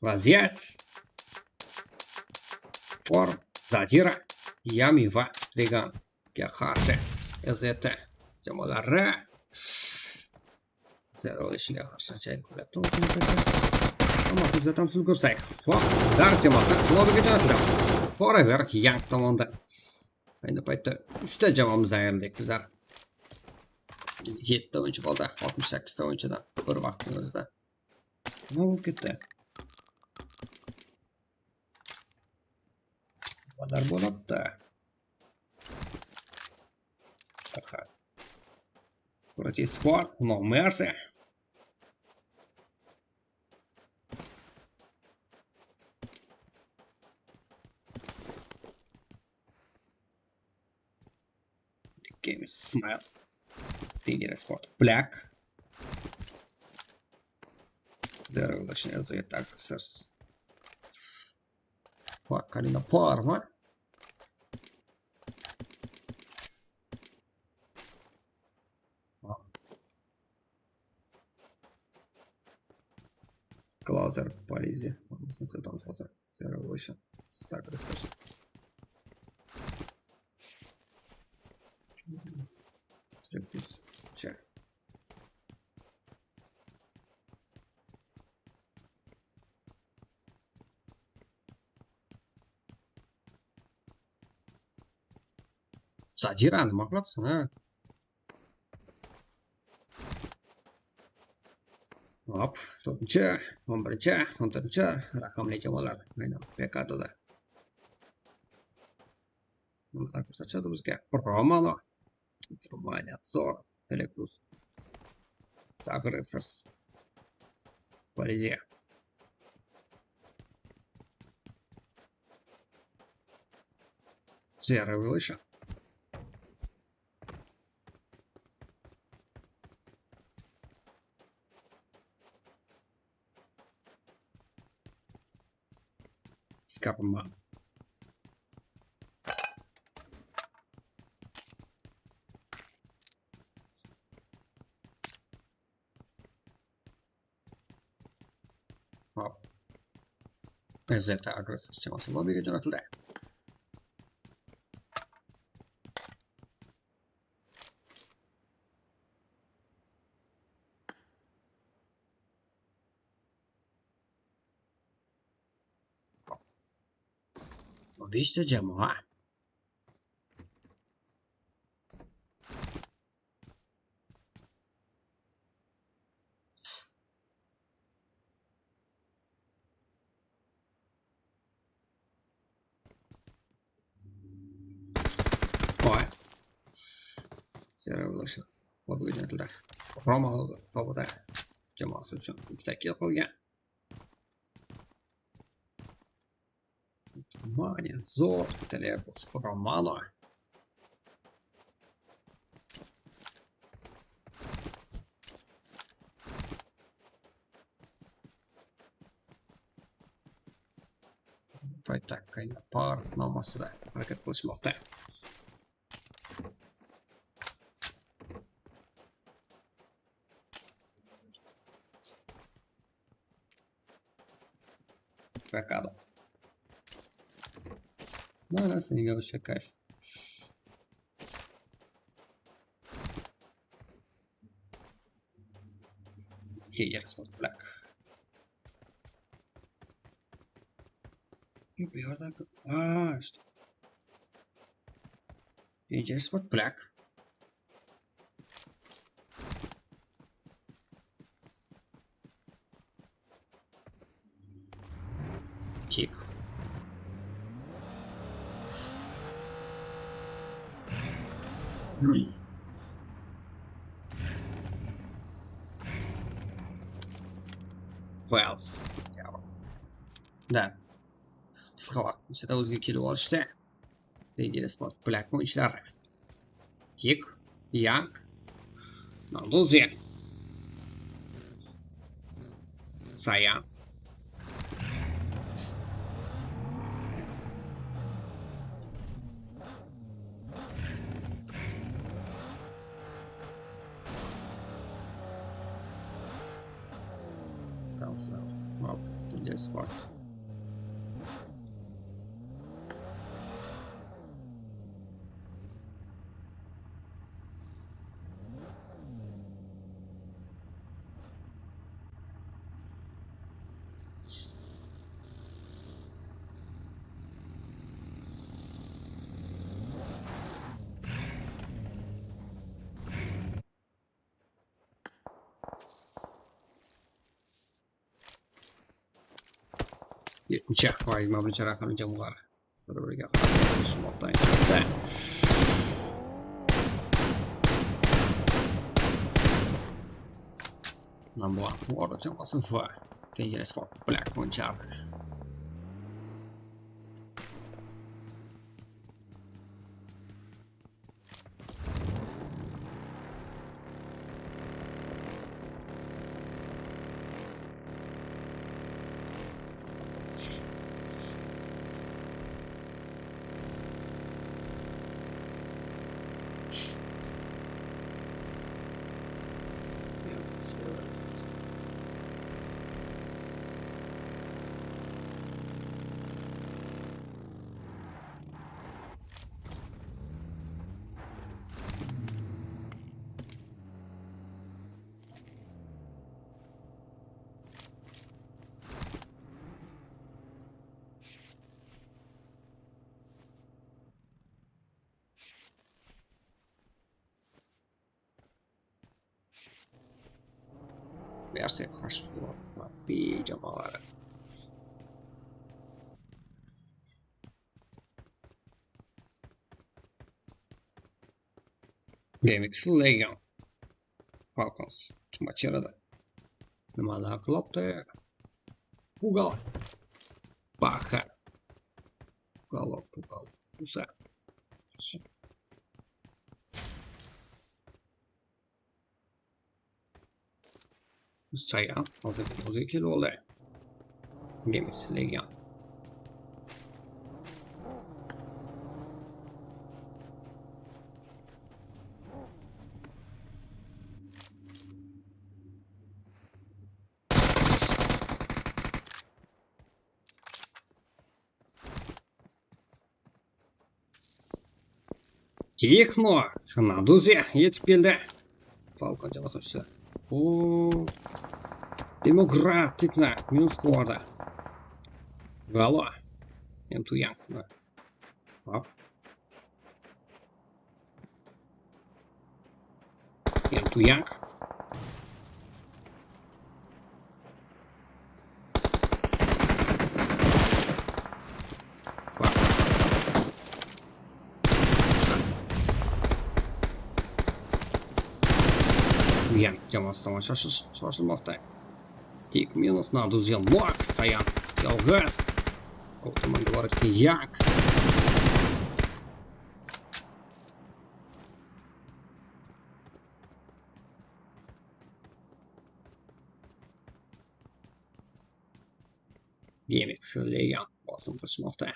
vaziyat. Form. Zadira. Yami va Triganga qarshi. SZT jamoalari. Zero ishga qarshi chayib qo'yapti. Ammo biz ham sulgursak. Darcha jamoasi lobiga jo'natiladi. Forever Young tomonda. Ayni paytda 3 ta jamoamiz ayrildik bizlar. 7 ta o'yinchi qoldi. 68 ta o'yinchidan bir vaqtning o'zida. Nima bo'lib ketdi? Qadar bo'libdi. Против Sport, No Mercy. Game is Smile. Dangerous Sport Black. The Revolution as the Aggressors. Kalina Parma. Closer Police. Там Closer. The Revolution. Aggressors. Sajira nima qilibsan, ha? Hop, 4-chi, 11-chi, 14-chi raqamli jamoalar aynan PKDda. Nimalar ko'rsatadi bizga? Romano, Rumaniya, Zor, Telekrus, Aggressors, Polizia. Zero Revolution. Skarman. Hop. Ezeta Aggressors jamoasi lobbiga jo'natildi. Beshta jamoa. Voy. Zero Revolution lobbiga jo'natildi. Romano tobida jamoasi uchun ikkita kill qilgan. Rumaniya, Zor, Telekrus, Romano. Paytaqqa par nomosida harakat qilishmoqda. Pecado. Mana senga o'sha kayf. Sport Black. Bu yerda işte. Sport Black. Kick. Wells. Da. Qisqa vaqt ichida o'ziga kelib olishdi. Sport Black o'yinchilari. Kick. Young. Nanduzia. Sayan. Sport. Vai, ma bicara kan jamular. Berbeda semua tanya. Number 1 order jumpa semua. Tinggal spot Black muncul. Versiya qarshi bo'lyapti jamoalari. Demek LIGA Falcons maçlarida nimalar qilyapti? Pugal. Baxa. Pugal. Usa. Saya hozir kelib olay. Demek LIGA. Tekno Naduzi yetib keldi. Falcon jamoasi. O Demokratikna minus kvorda. Galo. M2 yang. Hop. M2 yang. Yang jamoasi tomon shoshilmoqda. Tik minus Naduzi Lok Sayan. Yolg'iz. Avtomobil borayotgan Yak. Demek LIGA bosim qilishmoqda.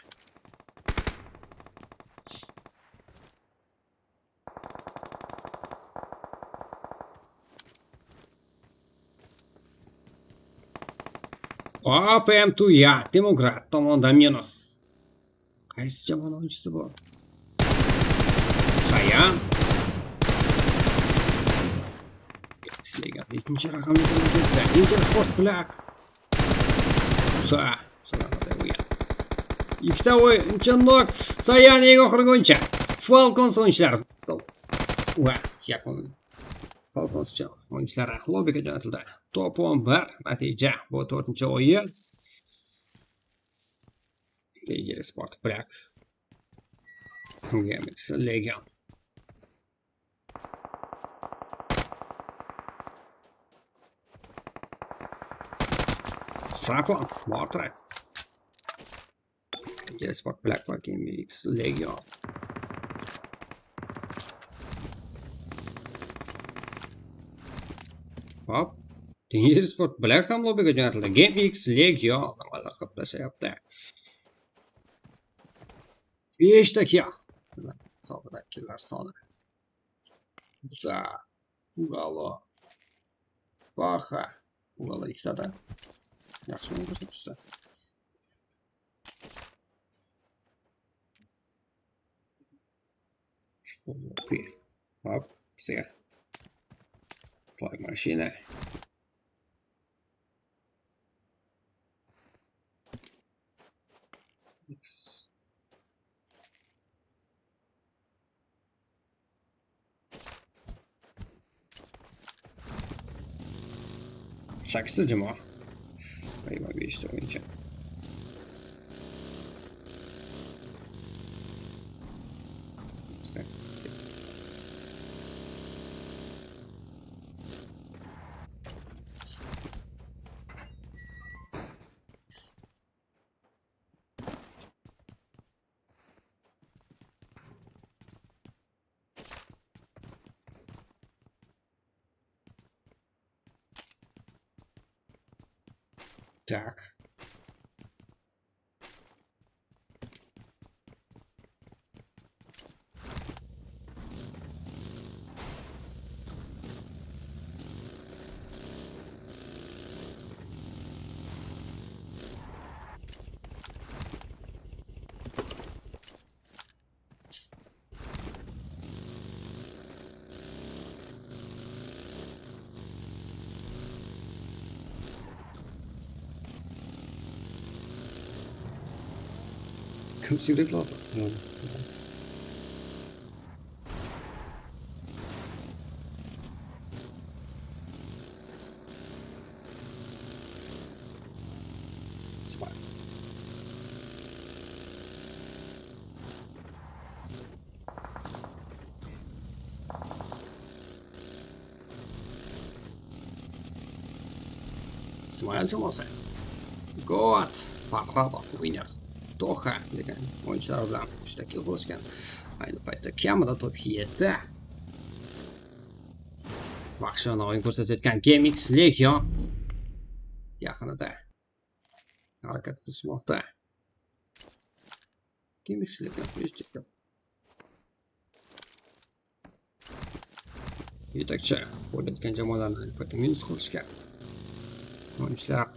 Hop, M2 ya, Demokrat tomonidan minus. Qaysi jamoa o'yinchisi bu? Sayan. LIGA ikkinchi raqamli o'yinchi. Inter Sport Black. Sanada o'yin. Ikkita o'yinchi nok. Sayan eng oxirgi o'yinchi. Falcons o'yinchilari. Va yakun. Falcons o'yinchilari lobbiga jo'natildi. Top 11 natija bu 4-o'yin. Inter Sport Black. Demek LIGA. Sapon, Mortrat. Inter Sport Black Demek LIGA. Hop. Inter Sport Black ham lobbiga jo'natildi. GameX LIGA nimalar qilib tashlayapti. 5 dakika. Hisobidagi killar soni. Busa. Pugalo. Baxa. Pugalo ikkitada. Yaxshi o'yin ko'rsatishdi. Hop. Всех. Flag mashina. Saksda jamoa. Ayva 5 o'yinchi. Так. Kim sürekli atasın. İsmail jamoasi. God, BARADA winner. Toha degan o'yinchilar bilan 3 ta kill qilishgan. Ayni paytda kamida top 7. Vahshiyona o'yin ko'rsatayotgan GameX Legion yaqinida harakat qilishmoqda. GameX Legion yetakchi bo'layotgan jamoalarni ayni paytda minus qilishgan o'yinchilar.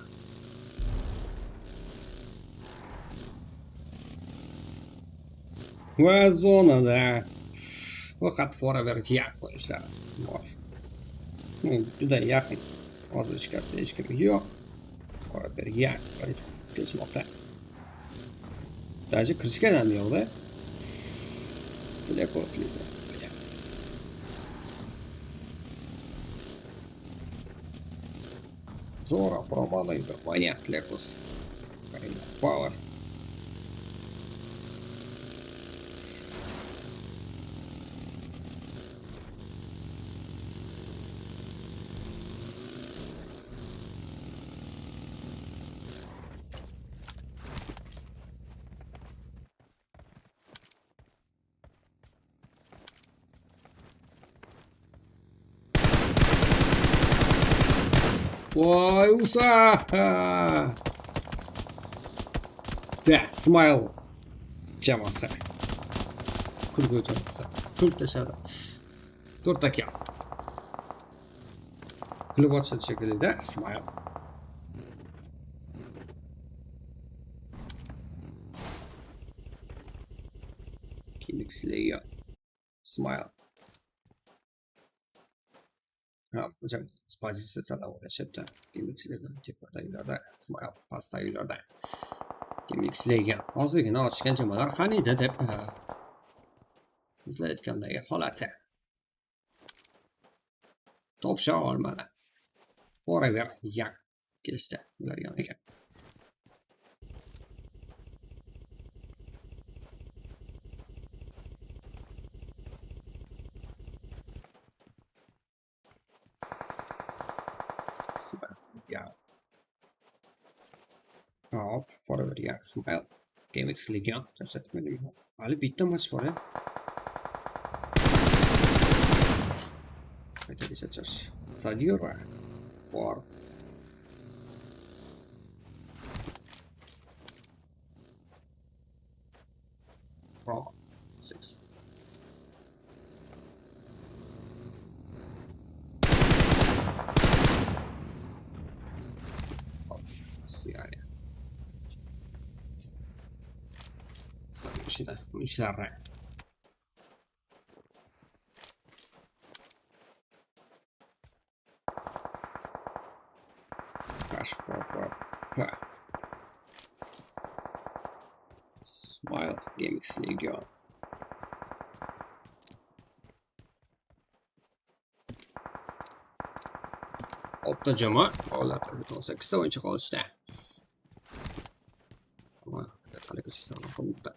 Va zonada faqat foraverga yaqin o'yinchilar bor. Juda yaqin. Hozir ichkarisi hech kim yo'q. Foraverga yaqin kelishmoqda. Даже kirishgan ham yo'qda. Juda qo'sli. Zora проманывает понятно лекус. Power. Ой, уса! Да, смайл jamoasi. Kulgu jamoasi. Kulib tashladi. 4 ta kill. Kulib o'tishadi shekilli, smile. Kinixliga smile. Ha, hocam pozitsiyada o'rashibdi. Kinixliga tepadagilerde smile, pastdagilarda. Kinixliga hozirgina otishgan jamoalar qaniydi deb izlayotgandagi holati. Topsha olmadi. Forever yak kelishdi ular yoniga. Super. Yeah. Hop, forever yak smile. GameX Legion charchatmadim. Hali bitta maç var ya. Qaytaga charchash. Sadira. Bor. Pro 6. Yani. Sadece bu işler. Smile GameX Legion. Altta cama oralarda 18'te oyuncu kalıştı. Ama detaylı kaçırsan komutta.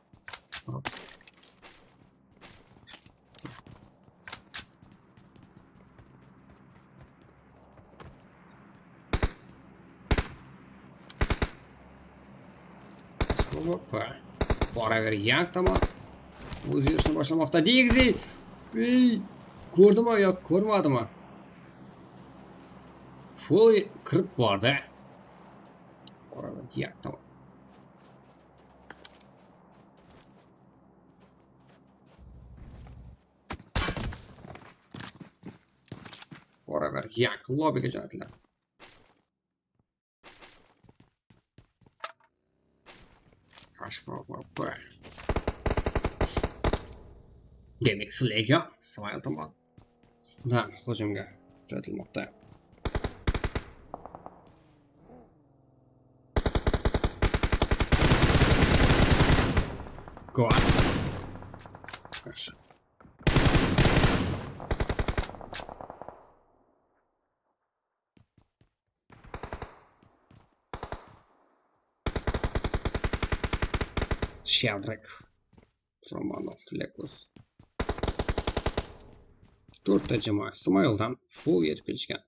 Hoppa. Forever yak tamam. O'z yurishni boshlamoqda. Digzi. Ko'rdimi yo'q, ko'rmadimi? Full kirib bordi. Forever yak tamam. Forever yak lobbyga jo'natilar. GameX Legion Smile tomon. Da hujumga jo'natilmoqda. Go on. Qarshi. Sheldrick. Romanov, Lekus. 4 jamoa Ismoildan full yetib kelishgan.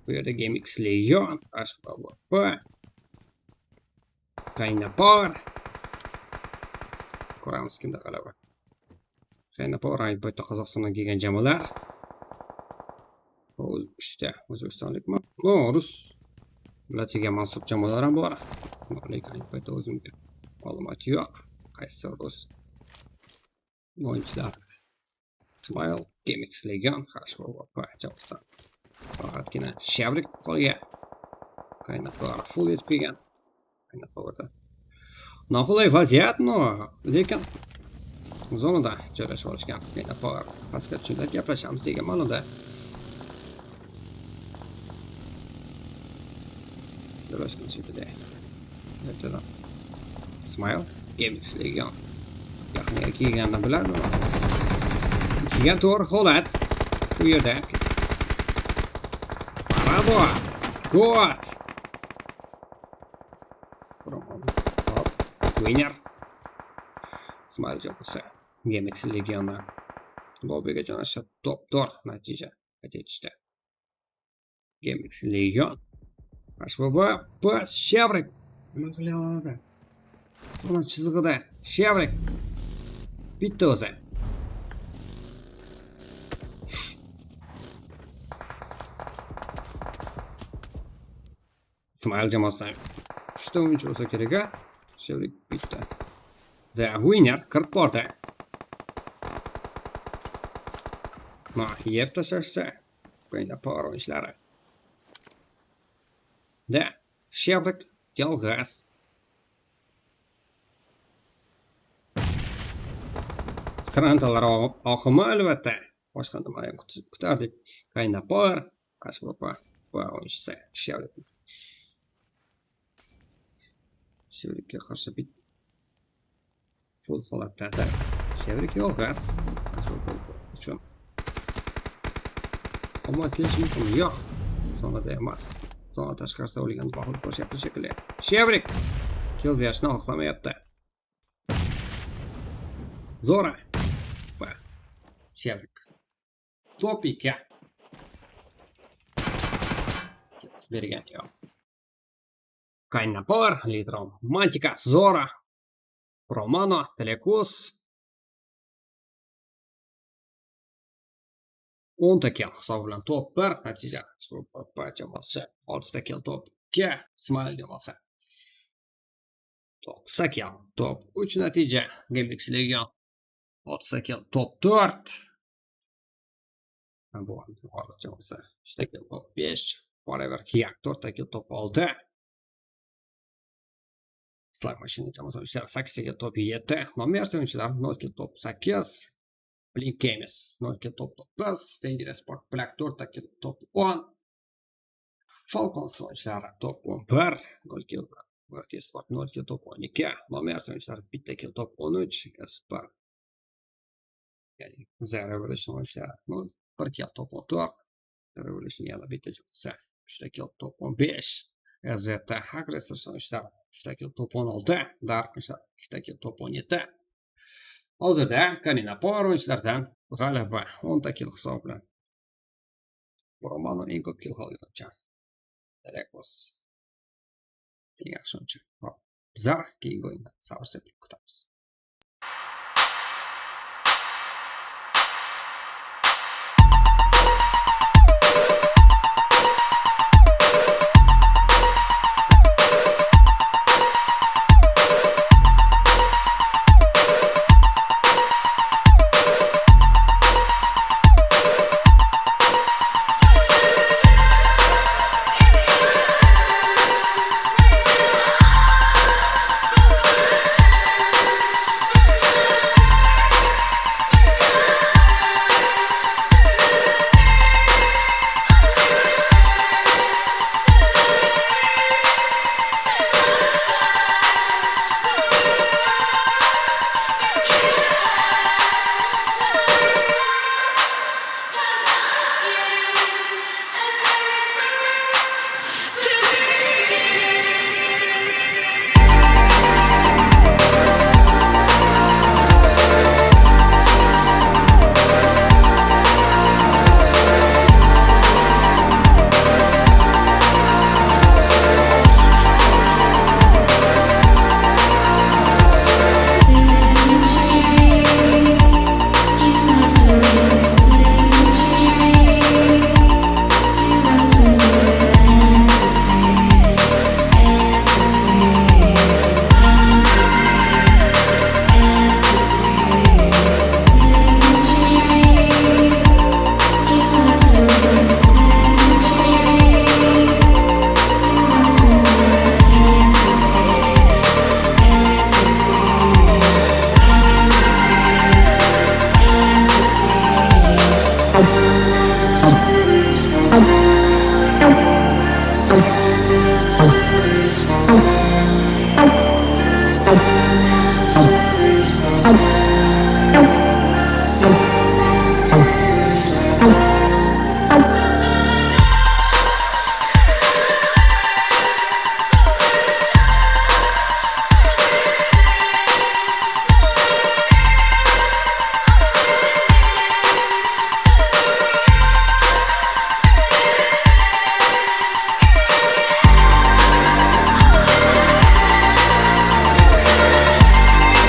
Bu yerda GameX Legion, HVP, Qaynapor. Ko'ramiz kimda g'alaba. Qaynapor aytda Qozog'istondan kelgan jamoalar. Uchta o'zbekistonlikmi? Rus millatiga mansub jamoalar ham bor. Lekin aytda o'zimga ma'lumot yo'q. Qaysi rus o'yinchilar? Smile, GameX Legion, HVP jamoasi. Faqatgina Shavrik qolgan. Qaynapor full yetib kelgan. Qaynaporda. Noqulay vaziyat, lekin zonada joylashib olishgan. Qaynapor pastga tushib gaplashamiz degan ma'noda. Joylashgan shekilli. Ertadan Smile, GameX Legion. Yaqinga kelganini biladi. Kelgan to'g'ri holat. Bu yerda BARADA. Good. Winner. Smile jamoasi GameX Legiondan lobbiga jo'nashib top 4 natija qayd etishdi. GameX Legion HVP pas Shavrik nima qila oladi? Zona chizig'ida Shavrik bitta o'zi. Smile jamoasidan 3 ta o'yinchi bo'lsa kerak-a? Shavrik bitta. The winner kirib bordi. Yeb tashlashdi. Qaynapor o'yinchlari. The Shavrik yolg'iz. Karantalar oqimi albatta. Boshqa nima ham kutardik. Qaynapor, HVP o'yinchisi Shavrik. Shavrikka qarshi bit full holatda Shavrik yolg'iz uchun omad kelishi mumkin. Yo'q, zonada emas. Zona tashqarisida o'lgan vaqt ko'rshyapti shekilli. Shavrik kill berishni xohlamayapti. Zora va Shavrik top 2 bergan yo'q. Qaynapor, Lidrom, Mantika, Zora, Romano, Telekus. 10 ta kill hisob bilan top 1 natija. SPP jamoasi 6 ta kill top 2, Smile jamoasi 9 ta kill top 3 natija. GameX Legion 6 ta kill top 4. Bu holat jamoasi 3 ta kill top 5, Forever Kiak 4 ta kill top 6. SLARK mashina jamoasi o'yinchilari 8 kill top 7, Nomersi o'yinchilari 0 kill top 8, Blink Games 0 kill top 9, Stengire Sport Black 4 kill top 10, Falcons o'yinchilari top 11, 0 kill Verti Sport 0 kill top 12, Nomersi o'yinchilari 1 kill top 13, Sport ya'ni The Revolution o'yinchilari 1 kill top 14, Revolution yana bitta jamoasi 3 kill top 15, ZT Aggressor o'yinchilari 3 kill top 16, Dark o'yinchilari 2 kill top 17. Hozirda Qaynapor o'yinchilaridan g'alaba 10 kill hisob bilan. Romano eng ko'p kill olgan. Telekus eng yaxshi o'yinchi. Bizlar keyingi o'yinda sabr-sabr kutamiz.